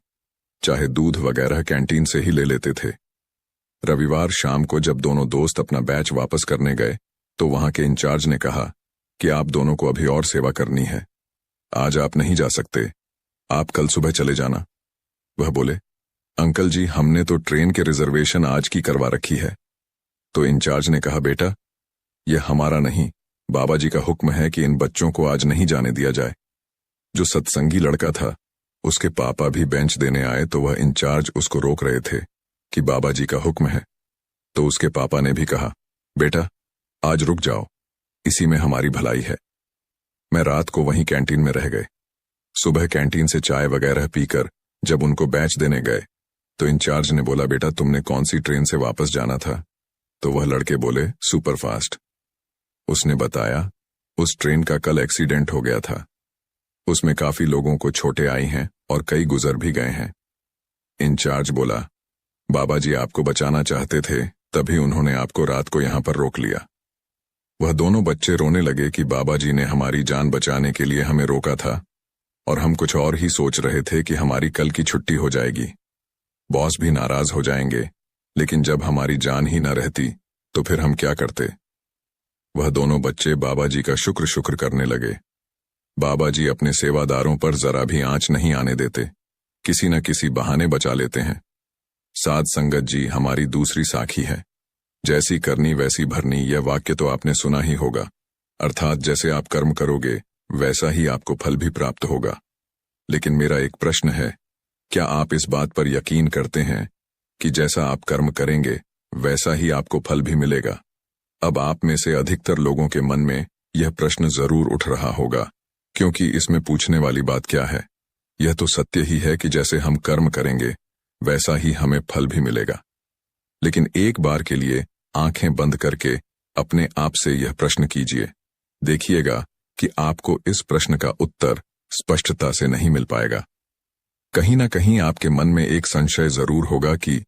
चाहे दूध वगैरह कैंटीन से ही ले लेते थे। रविवार शाम को जब दोनों दोस्त अपना बैच वापस करने गए तो वहां के इंचार्ज ने कहा कि आप दोनों को अभी और सेवा करनी है, आज आप नहीं जा सकते, आप कल सुबह चले जाना। वह बोले, अंकल जी हमने तो ट्रेन के रिजर्वेशन आज की करवा रखी है। तो इंचार्ज ने कहा, बेटा यह हमारा नहीं, बाबा जी का हुक्म है कि इन बच्चों को आज नहीं जाने दिया जाए। जो सत्संगी लड़का था उसके पापा भी बेंच देने आए तो वह इंचार्ज उसको रोक रहे थे कि बाबा जी का हुक्म है। तो उसके पापा ने भी कहा, बेटा आज रुक जाओ, इसी में हमारी भलाई है। मैं रात को वहीं कैंटीन में रह गए। सुबह कैंटीन से चाय वगैरह पीकर जब उनको बैच देने गए तो इंचार्ज ने बोला, बेटा तुमने कौन सी ट्रेन से वापस जाना था? तो वह लड़के बोले, सुपरफास्ट। उसने बताया, उस ट्रेन का कल एक्सीडेंट हो गया था, उसमें काफी लोगों को चोटें आई हैं और कई गुजर भी गए हैं। इंचार्ज बोला, बाबा जी आपको बचाना चाहते थे, तभी उन्होंने आपको रात को यहां पर रोक लिया। वह दोनों बच्चे रोने लगे कि बाबा जी ने हमारी जान बचाने के लिए हमें रोका था और हम कुछ और ही सोच रहे थे कि हमारी कल की छुट्टी हो जाएगी, बॉस भी नाराज हो जाएंगे, लेकिन जब हमारी जान ही न रहती तो फिर हम क्या करते। वह दोनों बच्चे बाबा जी का शुक्र शुक्र करने लगे। बाबा जी अपने सेवादारों पर जरा भी आंच नहीं आने देते, किसी न किसी बहाने बचा लेते हैं। साध संगत जी हमारी दूसरी साखी है। जैसी करनी वैसी भरनी, यह वाक्य तो आपने सुना ही होगा, अर्थात जैसे आप कर्म करोगे वैसा ही आपको फल भी प्राप्त होगा। लेकिन मेरा एक प्रश्न है, क्या आप इस बात पर यकीन करते हैं कि जैसा आप कर्म करेंगे वैसा ही आपको फल भी मिलेगा? अब आप में से अधिकतर लोगों के मन में यह प्रश्न जरूर उठ रहा होगा, क्योंकि इसमें पूछने वाली बात क्या है? यह तो सत्य ही है कि जैसे हम कर्म करेंगे वैसा ही हमें फल भी मिलेगा। लेकिन एक बार के लिए आंखें बंद करके अपने आप से यह प्रश्न कीजिए, देखिएगा कि आपको इस प्रश्न का उत्तर स्पष्टता से नहीं मिल पाएगा। कहीं ना कहीं आपके मन में एक संशय जरूर होगा कि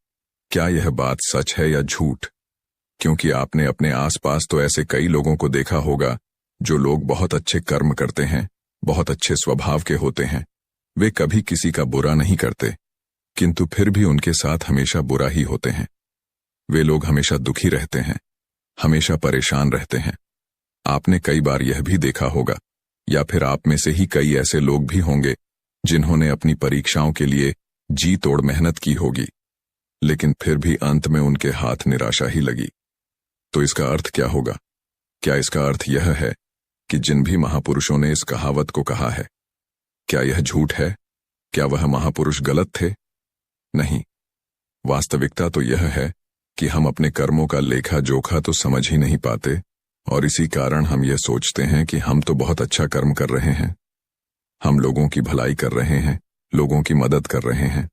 क्या यह बात सच है या झूठ, क्योंकि आपने अपने आसपास तो ऐसे कई लोगों को देखा होगा जो लोग बहुत अच्छे कर्म करते हैं, बहुत अच्छे स्वभाव के होते हैं, वे कभी किसी का बुरा नहीं करते, किंतु फिर भी उनके साथ हमेशा बुरा ही होते हैं। वे लोग हमेशा दुखी रहते हैं, हमेशा परेशान रहते हैं। आपने कई बार यह भी देखा होगा, या फिर आप में से ही कई ऐसे लोग भी होंगे जिन्होंने अपनी परीक्षाओं के लिए जी तोड़ मेहनत की होगी, लेकिन फिर भी अंत में उनके हाथ निराशा ही लगी। तो इसका अर्थ क्या होगा? क्या इसका अर्थ यह है कि जिन भी महापुरुषों ने इस कहावत को कहा है, क्या यह झूठ है? क्या वह महापुरुष गलत थे? नहीं, वास्तविकता तो यह है कि हम अपने कर्मों का लेखा जोखा तो समझ ही नहीं पाते, और इसी कारण हम यह सोचते हैं कि हम तो बहुत अच्छा कर्म कर रहे हैं, हम लोगों की भलाई कर रहे हैं, लोगों की मदद कर रहे हैं,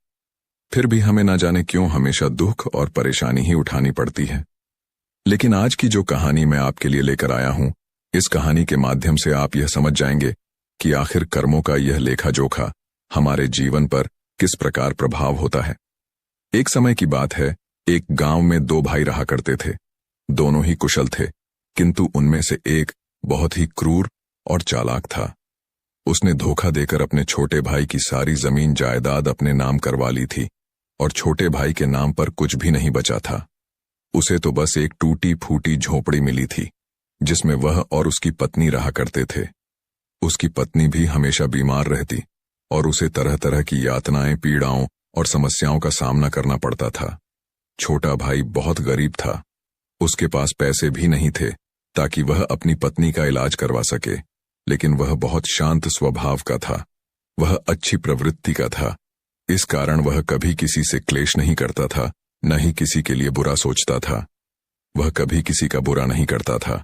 फिर भी हमें ना जाने क्यों हमेशा दुख और परेशानी ही उठानी पड़ती है। लेकिन आज की जो कहानी मैं आपके लिए लेकर आया हूं, इस कहानी के माध्यम से आप यह समझ जाएंगे कि आखिर कर्मों का यह लेखा जोखा हमारे जीवन पर किस प्रकार प्रभाव होता है। एक समय की बात है, एक गांव में दो भाई रहा करते थे। दोनों ही कुशल थे, किंतु उनमें से एक बहुत ही क्रूर और चालाक था। उसने धोखा देकर अपने छोटे भाई की सारी जमीन जायदाद अपने नाम करवा ली थी और छोटे भाई के नाम पर कुछ भी नहीं बचा था। उसे तो बस एक टूटी फूटी झोपड़ी मिली थी जिसमें वह और उसकी पत्नी रहा करते थे। उसकी पत्नी भी हमेशा बीमार रहती और उसे तरह तरह की यातनाएं, पीड़ाओं और समस्याओं का सामना करना पड़ता था। छोटा भाई बहुत गरीब था। उसके पास पैसे भी नहीं थे ताकि वह अपनी पत्नी का इलाज करवा सके, लेकिन वह बहुत शांत स्वभाव का था। वह अच्छी प्रवृत्ति का था। इस कारण वह कभी किसी से क्लेश नहीं करता था, न ही किसी के लिए बुरा सोचता था। वह कभी किसी का बुरा नहीं करता था।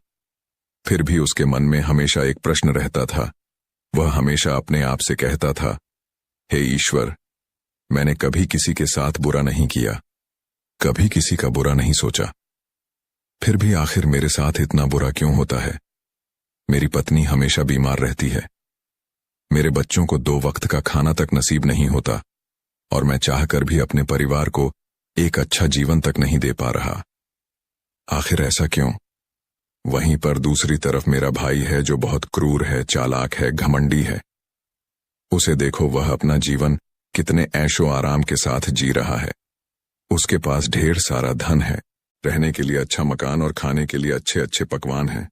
फिर भी उसके मन में हमेशा एक प्रश्न रहता था। वह हमेशा अपने आप से कहता था, हे ईश्वर, मैंने कभी किसी के साथ बुरा नहीं किया, कभी किसी का बुरा नहीं सोचा, फिर भी आखिर मेरे साथ इतना बुरा क्यों होता है। मेरी पत्नी हमेशा बीमार रहती है, मेरे बच्चों को 2 वक्त का खाना तक नसीब नहीं होता और मैं चाहकर भी अपने परिवार को एक अच्छा जीवन तक नहीं दे पा रहा। आखिर ऐसा क्यों? वहीं पर दूसरी तरफ मेरा भाई है जो बहुत क्रूर है, चालाक है, घमंडी है। उसे देखो, वह अपना जीवन कितने ऐशो आराम के साथ जी रहा है। उसके पास ढेर सारा धन है, रहने के लिए अच्छा मकान और खाने के लिए अच्छे अच्छे पकवान हैं।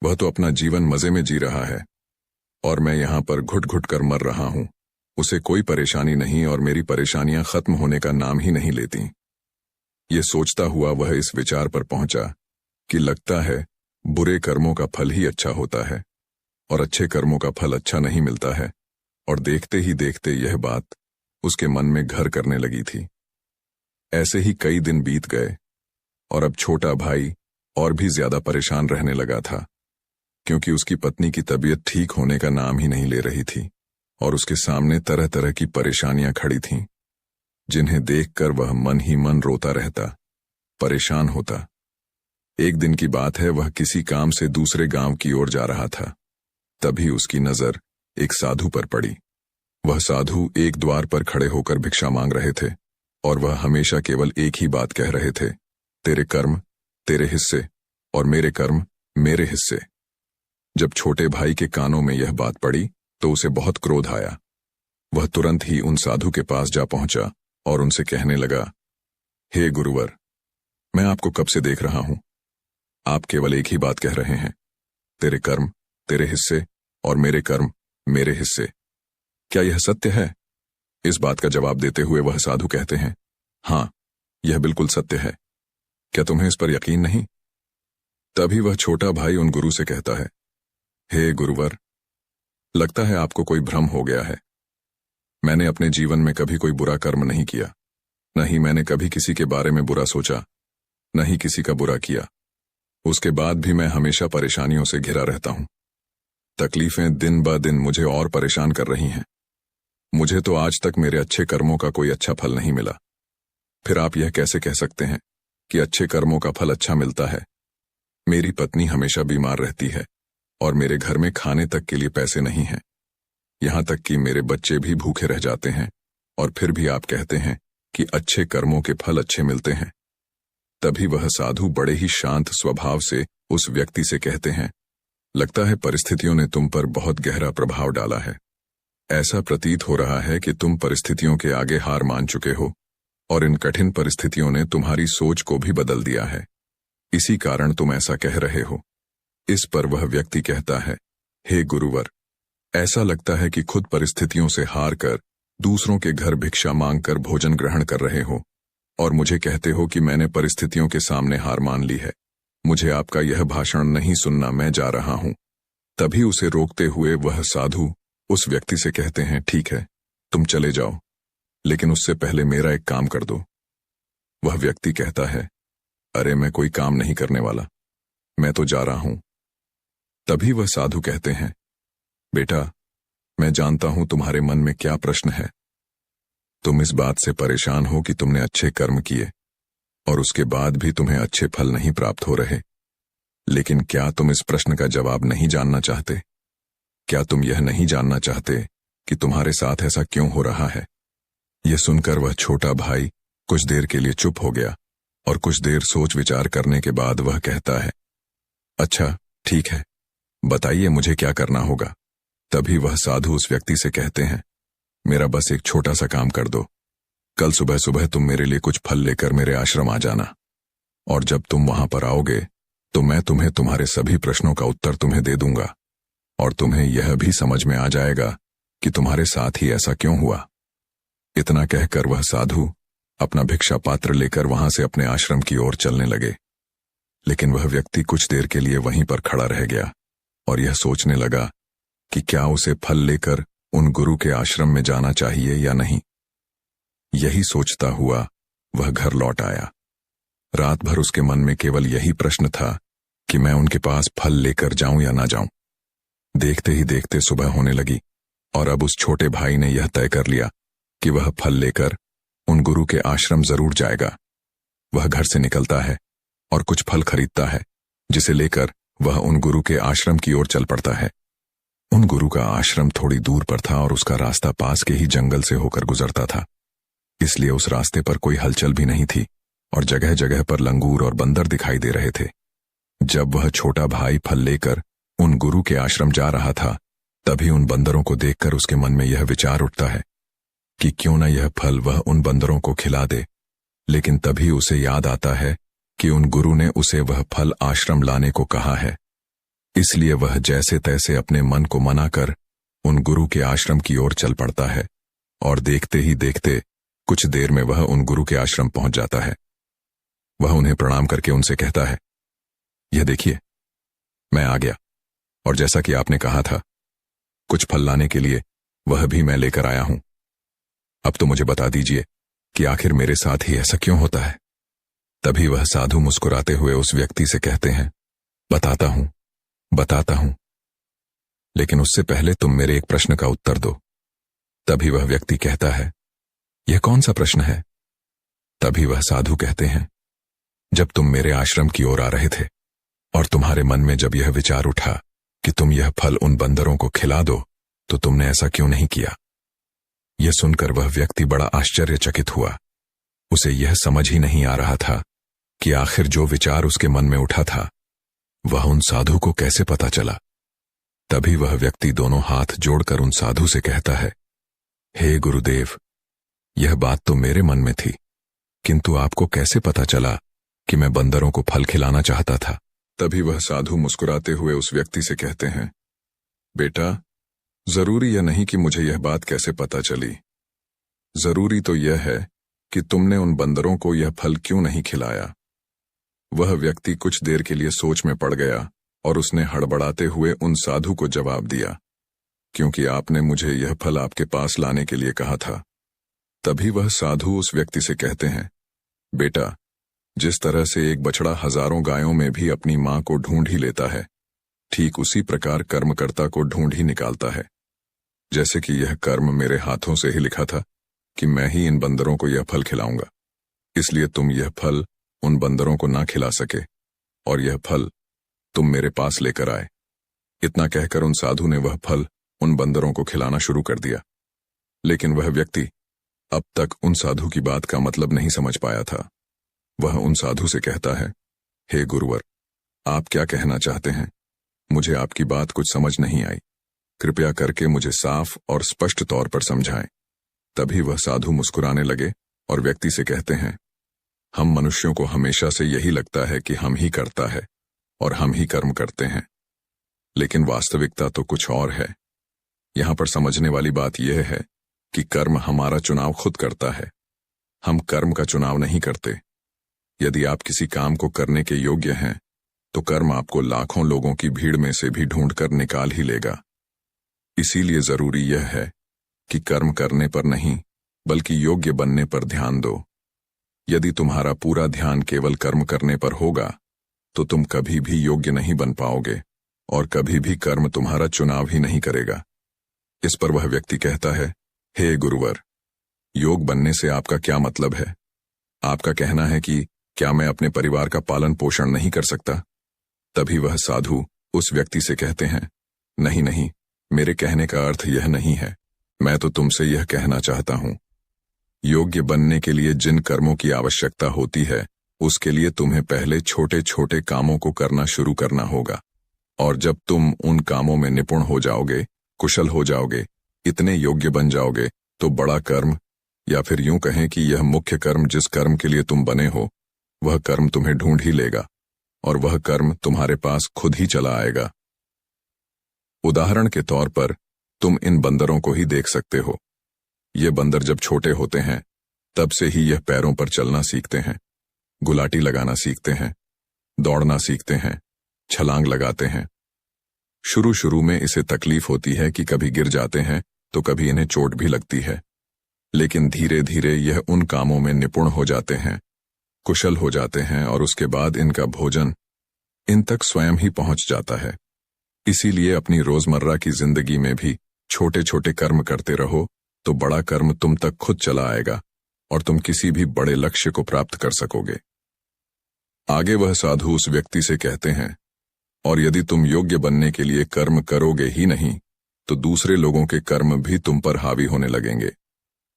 वह तो अपना जीवन मजे में जी रहा है और मैं यहाँ पर घुट घुट कर मर रहा हूँ। उसे कोई परेशानी नहीं और मेरी परेशानियां खत्म होने का नाम ही नहीं लेती। ये सोचता हुआ वह इस विचार पर पहुंचा कि लगता है बुरे कर्मों का फल ही अच्छा होता है और अच्छे कर्मों का फल अच्छा नहीं मिलता है। और देखते ही देखते यह बात उसके मन में घर करने लगी थी। ऐसे ही कई दिन बीत गए और अब छोटा भाई और भी ज्यादा परेशान रहने लगा था, क्योंकि उसकी पत्नी की तबीयत ठीक होने का नाम ही नहीं ले रही थी और उसके सामने तरह तरह की परेशानियां खड़ी थीं, जिन्हें देखकर वह मन ही मन रोता रहता, परेशान होता। एक दिन की बात है, वह किसी काम से दूसरे गांव की ओर जा रहा था। तभी उसकी नजर एक साधु पर पड़ी। वह साधु एक द्वार पर खड़े होकर भिक्षा मांग रहे थे और वह हमेशा केवल एक ही बात कह रहे थे, तेरे कर्म तेरे हिस्से और मेरे कर्म मेरे हिस्से। जब छोटे भाई के कानों में यह बात पड़ी तो उसे बहुत क्रोध आया। वह तुरंत ही उन साधु के पास जा पहुंचा और उनसे कहने लगा, हे गुरुवर, मैं आपको कब से देख रहा हूं। आप केवल एक ही बात कह रहे हैं, तेरे कर्म तेरे हिस्से और मेरे कर्म मेरे हिस्से। क्या यह सत्य है? इस बात का जवाब देते हुए वह साधु कहते हैं, हाँ, यह बिल्कुल सत्य है। क्या तुम्हें इस पर यकीन नहीं? तभी वह छोटा भाई उन गुरु से कहता है, हे गुरुवर, लगता है आपको कोई भ्रम हो गया है। मैंने अपने जीवन में कभी कोई बुरा कर्म नहीं किया, न ही मैंने कभी किसी के बारे में बुरा सोचा, न ही किसी का बुरा किया। उसके बाद भी मैं हमेशा परेशानियों से घिरा रहता हूं। तकलीफें दिन ब दिन मुझे और परेशान कर रही हैं। मुझे तो आज तक मेरे अच्छे कर्मों का कोई अच्छा फल नहीं मिला। फिर आप यह कैसे कह सकते हैं कि अच्छे कर्मों का फल अच्छा मिलता है? मेरी पत्नी हमेशा बीमार रहती है और मेरे घर में खाने तक के लिए पैसे नहीं हैं। यहां तक कि मेरे बच्चे भी भूखे रह जाते हैं और फिर भी आप कहते हैं कि अच्छे कर्मों के फल अच्छे मिलते हैं। तभी वह साधु बड़े ही शांत स्वभाव से उस व्यक्ति से कहते हैं, लगता है परिस्थितियों ने तुम पर बहुत गहरा प्रभाव डाला है। ऐसा प्रतीत हो रहा है कि तुम परिस्थितियों के आगे हार मान चुके हो और इन कठिन परिस्थितियों ने तुम्हारी सोच को भी बदल दिया है। इसी कारण तुम ऐसा कह रहे हो। इस पर वह व्यक्ति कहता है, हे गुरुवर, ऐसा लगता है कि खुद परिस्थितियों से हार कर दूसरों के घर भिक्षा मांगकर भोजन ग्रहण कर रहे हो और मुझे कहते हो कि मैंने परिस्थितियों के सामने हार मान ली है। मुझे आपका यह भाषण नहीं सुनना, मैं जा रहा हूं। तभी उसे रोकते हुए वह साधु उस व्यक्ति से कहते हैं, ठीक है, तुम चले जाओ, लेकिन उससे पहले मेरा एक काम कर दो। वह व्यक्ति कहता है, अरे मैं कोई काम नहीं करने वाला, मैं तो जा रहा हूं। तभी वह साधु कहते हैं, बेटा, मैं जानता हूं तुम्हारे मन में क्या प्रश्न है। तुम इस बात से परेशान हो कि तुमने अच्छे कर्म किए और उसके बाद भी तुम्हें अच्छे फल नहीं प्राप्त हो रहे। लेकिन क्या तुम इस प्रश्न का जवाब नहीं जानना चाहते? क्या तुम यह नहीं जानना चाहते कि तुम्हारे साथ ऐसा क्यों हो रहा है? यह सुनकर वह छोटा भाई कुछ देर के लिए चुप हो गया और कुछ देर सोच विचार करने के बाद वह कहता है, अच्छा ठीक है, बताइए मुझे क्या करना होगा। तभी वह साधु उस व्यक्ति से कहते हैं, मेरा बस एक छोटा सा काम कर दो। कल सुबह सुबह तुम मेरे लिए कुछ फल लेकर मेरे आश्रम आ जाना, और जब तुम वहां पर आओगे तो मैं तुम्हें तुम्हारे सभी प्रश्नों का उत्तर तुम्हें दे दूंगा, और तुम्हें यह भी समझ में आ जाएगा कि तुम्हारे साथ ही ऐसा क्यों हुआ। इतना कहकर वह साधु अपना भिक्षा पात्र लेकर वहां से अपने आश्रम की ओर चलने लगे। लेकिन वह व्यक्ति कुछ देर के लिए वहीं पर खड़ा रह गया और यह सोचने लगा कि क्या उसे फल लेकर उन गुरु के आश्रम में जाना चाहिए या नहीं। यही सोचता हुआ वह घर लौट आया। रात भर उसके मन में केवल यही प्रश्न था कि मैं उनके पास फल लेकर जाऊं या ना जाऊं। देखते ही देखते सुबह होने लगी और अब उस छोटे भाई ने यह तय कर लिया कि वह फल लेकर उन गुरु के आश्रम जरूर जाएगा। वह घर से निकलता है और कुछ फल खरीदता है, जिसे लेकर वह उन गुरु के आश्रम की ओर चल पड़ता है। उन गुरु का आश्रम थोड़ी दूर पर था और उसका रास्ता पास के ही जंगल से होकर गुजरता था, इसलिए उस रास्ते पर कोई हलचल भी नहीं थी और जगह जगह पर लंगूर और बंदर दिखाई दे रहे थे। जब वह छोटा भाई फल लेकर उन गुरु के आश्रम जा रहा था, तभी उन बंदरों को देखकर उसके मन में यह विचार उठता है कि क्यों न यह फल वह उन बंदरों को खिला दे। लेकिन तभी उसे याद आता है कि उन गुरु ने उसे वह फल आश्रम लाने को कहा है, इसलिए वह जैसे तैसे अपने मन को मनाकर उन गुरु के आश्रम की ओर चल पड़ता है और देखते ही देखते कुछ देर में वह उन गुरु के आश्रम पहुंच जाता है। वह उन्हें प्रणाम करके उनसे कहता है, यह देखिए, मैं आ गया और जैसा कि आपने कहा था, कुछ फल लाने के लिए वह भी मैं लेकर आया हूं। अब तो मुझे बता दीजिए कि आखिर मेरे साथ ही ऐसा क्यों होता है। तभी वह साधु मुस्कुराते हुए उस व्यक्ति से कहते हैं, बताता हूं, लेकिन उससे पहले तुम मेरे एक प्रश्न का उत्तर दो। तभी वह व्यक्ति कहता है, यह कौन सा प्रश्न है? तभी वह साधु कहते हैं, जब तुम मेरे आश्रम की ओर आ रहे थे और तुम्हारे मन में जब यह विचार उठा कि तुम यह फल उन बंदरों को खिला दो, तो तुमने ऐसा क्यों नहीं किया? यह सुनकर वह व्यक्ति बड़ा आश्चर्यचकित हुआ। उसे यह समझ ही नहीं आ रहा था कि आखिर जो विचार उसके मन में उठा था वह उन साधु को कैसे पता चला। तभी वह व्यक्ति दोनों हाथ जोड़कर उन साधु से कहता है, हे गुरुदेव, यह बात तो मेरे मन में थी, किंतु आपको कैसे पता चला कि मैं बंदरों को फल खिलाना चाहता था? तभी वह साधु मुस्कुराते हुए उस व्यक्ति से कहते हैं, बेटा, जरूरी यह नहीं कि मुझे यह बात कैसे पता चली। जरूरी तो यह है कि तुमने उन बंदरों को यह फल क्यों नहीं खिलाया। वह व्यक्ति कुछ देर के लिए सोच में पड़ गया और उसने हड़बड़ाते हुए उन साधु को जवाब दिया, क्योंकि आपने मुझे यह फल आपके पास लाने के लिए कहा था। तभी वह साधु उस व्यक्ति से कहते हैं, बेटा, जिस तरह से एक बछड़ा हजारों गायों में भी अपनी मां को ढूंढ ही लेता है, ठीक उसी प्रकार कर्मकर्ता को ढूंढ ही निकालता है। जैसे कि यह कर्म मेरे हाथों से ही लिखा था कि मैं ही इन बंदरों को यह फल खिलाऊंगा, इसलिए तुम यह फल उन बंदरों को ना खिला सके और यह फल तुम मेरे पास लेकर आए। इतना कहकर उन साधु ने वह फल उन बंदरों को खिलाना शुरू कर दिया। लेकिन वह व्यक्ति अब तक उन साधु की बात का मतलब नहीं समझ पाया था। वह उन साधु से कहता है, हे गुरुवर, आप क्या कहना चाहते हैं? मुझे आपकी बात कुछ समझ नहीं आई, कृपया करके मुझे साफ और स्पष्ट तौर पर समझाएं। तभी वह साधु मुस्कुराने लगे और व्यक्ति से कहते हैं, हम मनुष्यों को हमेशा से यही लगता है कि हम ही करता है और हम ही कर्म करते हैं, लेकिन वास्तविकता तो कुछ और है। यहां पर समझने वाली बात यह है कि कर्म हमारा चुनाव खुद करता है, हम कर्म का चुनाव नहीं करते। यदि आप किसी काम को करने के योग्य हैं, तो कर्म आपको लाखों लोगों की भीड़ में से भी ढूंढकर निकाल ही लेगा। इसीलिए जरूरी यह है कि कर्म करने पर नहीं, बल्कि योग्य बनने पर ध्यान दो। यदि तुम्हारा पूरा ध्यान केवल कर्म करने पर होगा, तो तुम कभी भी योग्य नहीं बन पाओगे और कभी भी कर्म तुम्हारा चुनाव ही नहीं करेगा। इस पर वह व्यक्ति कहता है, हे गुरुवर, योग बनने से आपका क्या मतलब है? आपका कहना है कि क्या मैं अपने परिवार का पालन पोषण नहीं कर सकता? तभी वह साधु उस व्यक्ति से कहते हैं, नहीं नहीं, मेरे कहने का अर्थ यह नहीं है। मैं तो तुमसे यह कहना चाहता हूं, योग्य बनने के लिए जिन कर्मों की आवश्यकता होती है उसके लिए तुम्हें पहले छोटे छोटे कामों को करना शुरू करना होगा। और जब तुम उन कामों में निपुण हो जाओगे, कुशल हो जाओगे, इतने योग्य बन जाओगे, तो बड़ा कर्म, या फिर यूं कहें कि यह मुख्य कर्म जिस कर्म के लिए तुम बने हो, वह कर्म तुम्हें ढूंढ ही लेगा और वह कर्म तुम्हारे पास खुद ही चला आएगा। उदाहरण के तौर पर तुम इन बंदरों को ही देख सकते हो। ये बंदर जब छोटे होते हैं तब से ही यह पैरों पर चलना सीखते हैं, गुलाटी लगाना सीखते हैं, दौड़ना सीखते हैं, छलांग लगाते हैं। शुरू शुरू में इसे तकलीफ होती है कि कभी गिर जाते हैं तो कभी इन्हें चोट भी लगती है, लेकिन धीरे धीरे यह उन कामों में निपुण हो जाते हैं, कुशल हो जाते हैं और उसके बाद इनका भोजन इन तक स्वयं ही पहुंच जाता है। इसीलिए अपनी रोजमर्रा की जिंदगी में भी छोटे छोटे कर्म करते रहो तो बड़ा कर्म तुम तक खुद चला आएगा और तुम किसी भी बड़े लक्ष्य को प्राप्त कर सकोगे। आगे वह साधु उस व्यक्ति से कहते हैं, और यदि तुम योग्य बनने के लिए कर्म करोगे ही नहीं तो दूसरे लोगों के कर्म भी तुम पर हावी होने लगेंगे,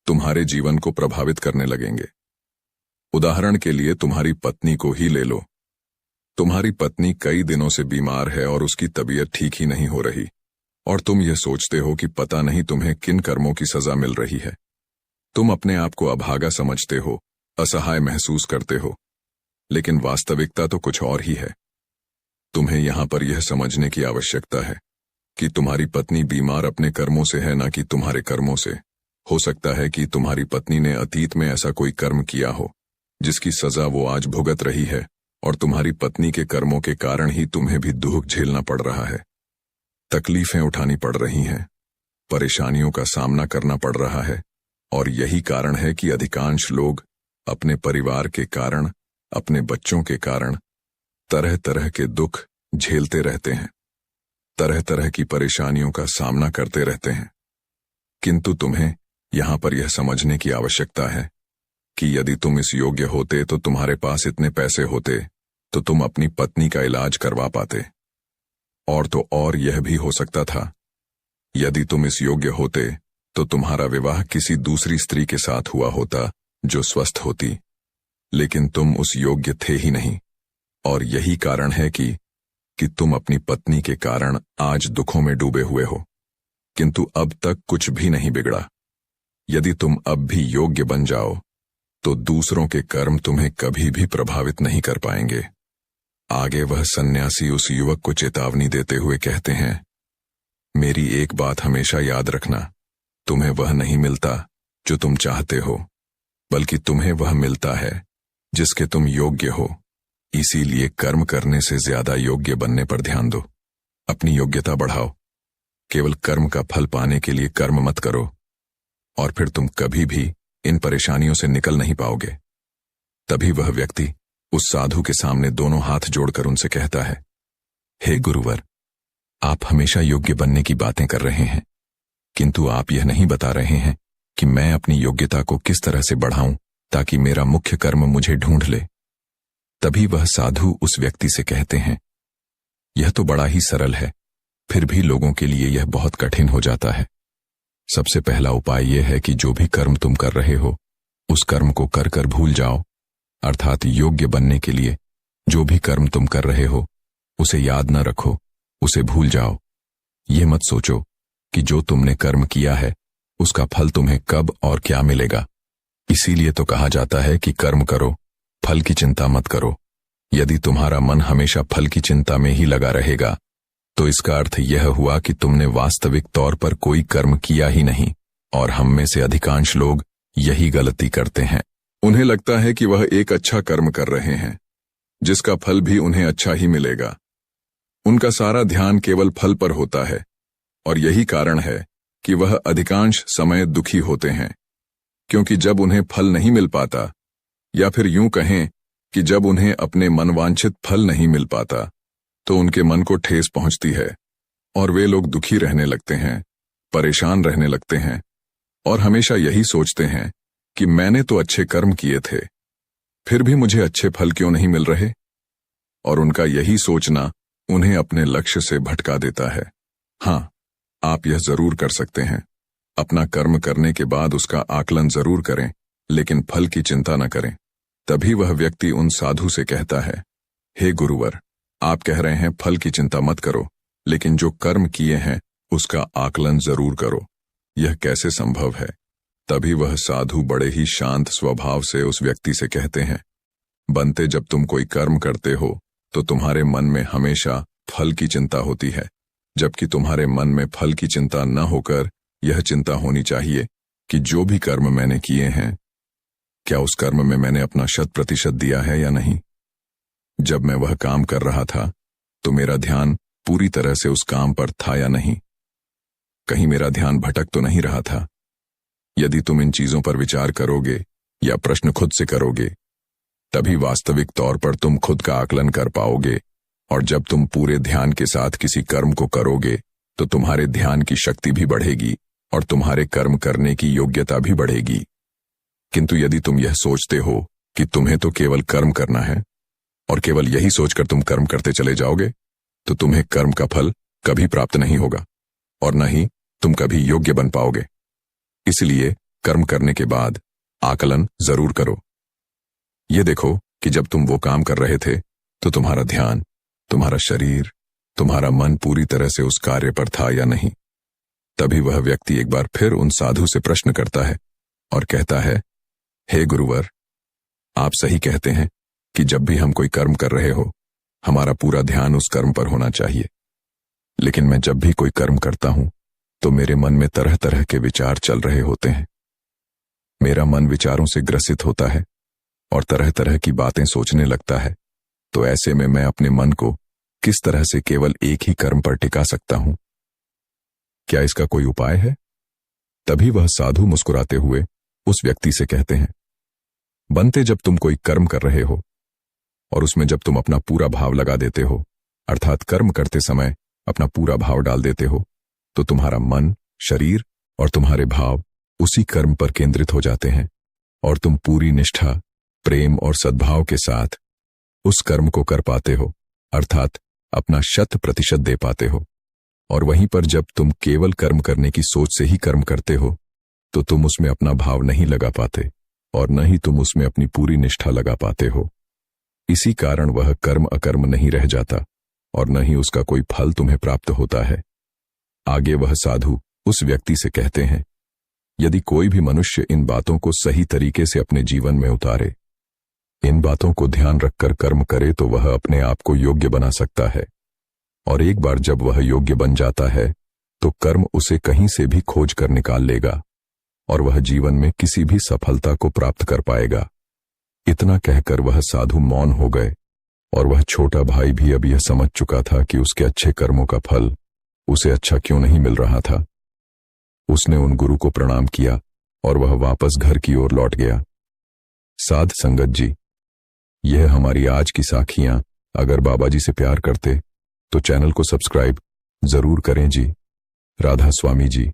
तुम्हारे जीवन को प्रभावित करने लगेंगे। उदाहरण के लिए तुम्हारी पत्नी को ही ले लो। तुम्हारी पत्नी कई दिनों से बीमार है और उसकी तबीयत ठीक ही नहीं हो रही, और तुम यह सोचते हो कि पता नहीं तुम्हें किन कर्मों की सजा मिल रही है। तुम अपने आप को अभागा समझते हो, असहाय महसूस करते हो, लेकिन वास्तविकता तो कुछ और ही है। तुम्हें यहां पर यह समझने की आवश्यकता है कि तुम्हारी पत्नी बीमार अपने कर्मों से है, ना कि तुम्हारे कर्मों से। हो सकता है कि तुम्हारी पत्नी ने अतीत में ऐसा कोई कर्म किया हो जिसकी सजा वो आज भुगत रही है, और तुम्हारी पत्नी के कर्मों के कारण ही तुम्हें भी दुख झेलना पड़ रहा है, तकलीफें उठानी पड़ रही हैं, परेशानियों का सामना करना पड़ रहा है। और यही कारण है कि अधिकांश लोग अपने परिवार के कारण, अपने बच्चों के कारण तरह तरह के दुख झेलते रहते हैं, तरह तरह की परेशानियों का सामना करते रहते हैं। किंतु तुम्हें यहां पर यह समझने की आवश्यकता है कि यदि तुम इस योग्य होते तो तुम्हारे पास इतने पैसे होते तो तुम अपनी पत्नी का इलाज करवा पाते। और तो और यह भी हो सकता था, यदि तुम इस योग्य होते तो तुम्हारा विवाह किसी दूसरी स्त्री के साथ हुआ होता जो स्वस्थ होती, लेकिन तुम उस योग्य थे ही नहीं। और यही कारण है कि तुम अपनी पत्नी के कारण आज दुखों में डूबे हुए हो, किंतु अब तक कुछ भी नहीं बिगड़ा। यदि तुम अब भी योग्य बन जाओ तो दूसरों के कर्म तुम्हें कभी भी प्रभावित नहीं कर पाएंगे। आगे वह सन्यासी उस युवक को चेतावनी देते हुए कहते हैं, मेरी एक बात हमेशा याद रखना, तुम्हें वह नहीं मिलता जो तुम चाहते हो, बल्कि तुम्हें वह मिलता है जिसके तुम योग्य हो। इसीलिए कर्म करने से ज्यादा योग्य बनने पर ध्यान दो, अपनी योग्यता बढ़ाओ। केवल कर्म का फल पाने के लिए कर्म मत करो, और फिर तुम कभी भी इन परेशानियों से निकल नहीं पाओगे। तभी वह व्यक्ति उस साधु के सामने दोनों हाथ जोड़कर उनसे कहता है, हे गुरुवर, आप हमेशा योग्य बनने की बातें कर रहे हैं, किंतु आप यह नहीं बता रहे हैं कि मैं अपनी योग्यता को किस तरह से बढ़ाऊं ताकि मेरा मुख्य कर्म मुझे ढूंढ ले। तभी वह साधु उस व्यक्ति से कहते हैं, यह तो बड़ा ही सरल है, फिर भी लोगों के लिए यह बहुत कठिन हो जाता है। सबसे पहला उपाय यह है कि जो भी कर्म तुम कर रहे हो उस कर्म को कर कर भूल जाओ, अर्थात योग्य बनने के लिए जो भी कर्म तुम कर रहे हो उसे याद न रखो, उसे भूल जाओ। ये मत सोचो कि जो तुमने कर्म किया है उसका फल तुम्हें कब और क्या मिलेगा। इसीलिए तो कहा जाता है कि कर्म करो, फल की चिंता मत करो। यदि तुम्हारा मन हमेशा फल की चिंता में ही लगा रहेगा तो इसका अर्थ यह हुआ कि तुमने वास्तविक तौर पर कोई कर्म किया ही नहीं। और हम में से अधिकांश लोग यही गलती करते हैं। उन्हें लगता है कि वह एक अच्छा कर्म कर रहे हैं जिसका फल भी उन्हें अच्छा ही मिलेगा। उनका सारा ध्यान केवल फल पर होता है, और यही कारण है कि वह अधिकांश समय दुखी होते हैं, क्योंकि जब उन्हें फल नहीं मिल पाता, या फिर यूं कहें कि जब उन्हें अपने मनवांछित फल नहीं मिल पाता, तो उनके मन को ठेस पहुंचती है और वे लोग दुखी रहने लगते हैं, परेशान रहने लगते हैं, और हमेशा यही सोचते हैं कि मैंने तो अच्छे कर्म किए थे, फिर भी मुझे अच्छे फल क्यों नहीं मिल रहे। और उनका यही सोचना उन्हें अपने लक्ष्य से भटका देता है। हाँ, आप यह जरूर कर सकते हैं। अपना कर्म करने के बाद उसका आकलन जरूर करें, लेकिन फल की चिंता न करें। तभी वह व्यक्ति उन साधु से कहता है, हे गुरुवर, आप कह रहे हैं फल की चिंता मत करो, लेकिन जो कर्म किए हैं उसका आकलन जरूर करो। यह कैसे संभव है? तभी वह साधु बड़े ही शांत स्वभाव से उस व्यक्ति से कहते हैं, बनते, जब तुम कोई कर्म करते हो तो तुम्हारे मन में हमेशा फल की चिंता होती है, जबकि तुम्हारे मन में फल की चिंता न होकर यह चिंता होनी चाहिए कि जो भी कर्म मैंने किए हैं, क्या उस कर्म में मैंने अपना 100% दिया है या नहीं। जब मैं वह काम कर रहा था तो मेरा ध्यान पूरी तरह से उस काम पर था या नहीं, कहीं मेरा ध्यान भटक तो नहीं रहा था। यदि तुम इन चीजों पर विचार करोगे या प्रश्न खुद से करोगे, तभी वास्तविक तौर पर तुम खुद का आकलन कर पाओगे, और जब तुम पूरे ध्यान के साथ किसी कर्म को करोगे तो तुम्हारे ध्यान की शक्ति भी बढ़ेगी और तुम्हारे कर्म करने की योग्यता भी बढ़ेगी। किंतु यदि तुम यह सोचते हो कि तुम्हें तो केवल कर्म करना है और केवल यही सोचकर तुम कर्म करते चले जाओगे, तो तुम्हें कर्म का फल कभी प्राप्त नहीं होगा और न ही तुम कभी योग्य बन पाओगे। इसलिए कर्म करने के बाद आकलन जरूर करो। ये देखो कि जब तुम वो काम कर रहे थे तो तुम्हारा ध्यान, तुम्हारा शरीर, तुम्हारा मन पूरी तरह से उस कार्य पर था या नहीं। तभी वह व्यक्ति एक बार फिर उन साधु से प्रश्न करता है और कहता है, हे गुरुवर, आप सही कहते हैं कि जब भी हम कोई कर्म कर रहे हो हमारा पूरा ध्यान उस कर्म पर होना चाहिए, लेकिन मैं जब भी कोई कर्म करता हूं तो मेरे मन में तरह तरह के विचार चल रहे होते हैं। मेरा मन विचारों से ग्रसित होता है और तरह तरह की बातें सोचने लगता है। तो ऐसे में मैं अपने मन को किस तरह से केवल एक ही कर्म पर टिका सकता हूं? क्या इसका कोई उपाय है? तभी वह साधु मुस्कुराते हुए उस व्यक्ति से कहते हैं, बनते, जब तुम कोई कर्म कर रहे हो और उसमें जब तुम अपना पूरा भाव लगा देते हो, अर्थात कर्म करते समय अपना पूरा भाव डाल देते हो, तो तुम्हारा मन, शरीर और तुम्हारे भाव उसी कर्म पर केंद्रित हो जाते हैं और तुम पूरी निष्ठा, प्रेम और सद्भाव के साथ उस कर्म को कर पाते हो, अर्थात अपना 100% दे पाते हो। और वहीं पर जब तुम केवल कर्म करने की सोच से ही कर्म करते हो तो तुम उसमें अपना भाव नहीं लगा पाते और न ही तुम उसमें अपनी पूरी निष्ठा लगा पाते हो। इसी कारण वह कर्म अकर्म नहीं रह जाता और न ही उसका कोई फल तुम्हें प्राप्त होता है। आगे वह साधु उस व्यक्ति से कहते हैं, यदि कोई भी मनुष्य इन बातों को सही तरीके से अपने जीवन में उतारे, इन बातों को ध्यान रखकर कर्म करे, तो वह अपने आप को योग्य बना सकता है। और एक बार जब वह योग्य बन जाता है तो कर्म उसे कहीं से भी खोज कर निकाल लेगा और वह जीवन में किसी भी सफलता को प्राप्त कर पाएगा। इतना कहकर वह साधु मौन हो गए और वह छोटा भाई भी अब यह समझ चुका था कि उसके अच्छे कर्मों का फल उसे अच्छा क्यों नहीं मिल रहा था। उसने उन गुरु को प्रणाम किया और वह वापस घर की ओर लौट गया। साध संगत जी, यह हमारी आज की साखियां। अगर बाबा जी से प्यार करते तो चैनल को सब्सक्राइब जरूर करें जी। राधा स्वामी जी।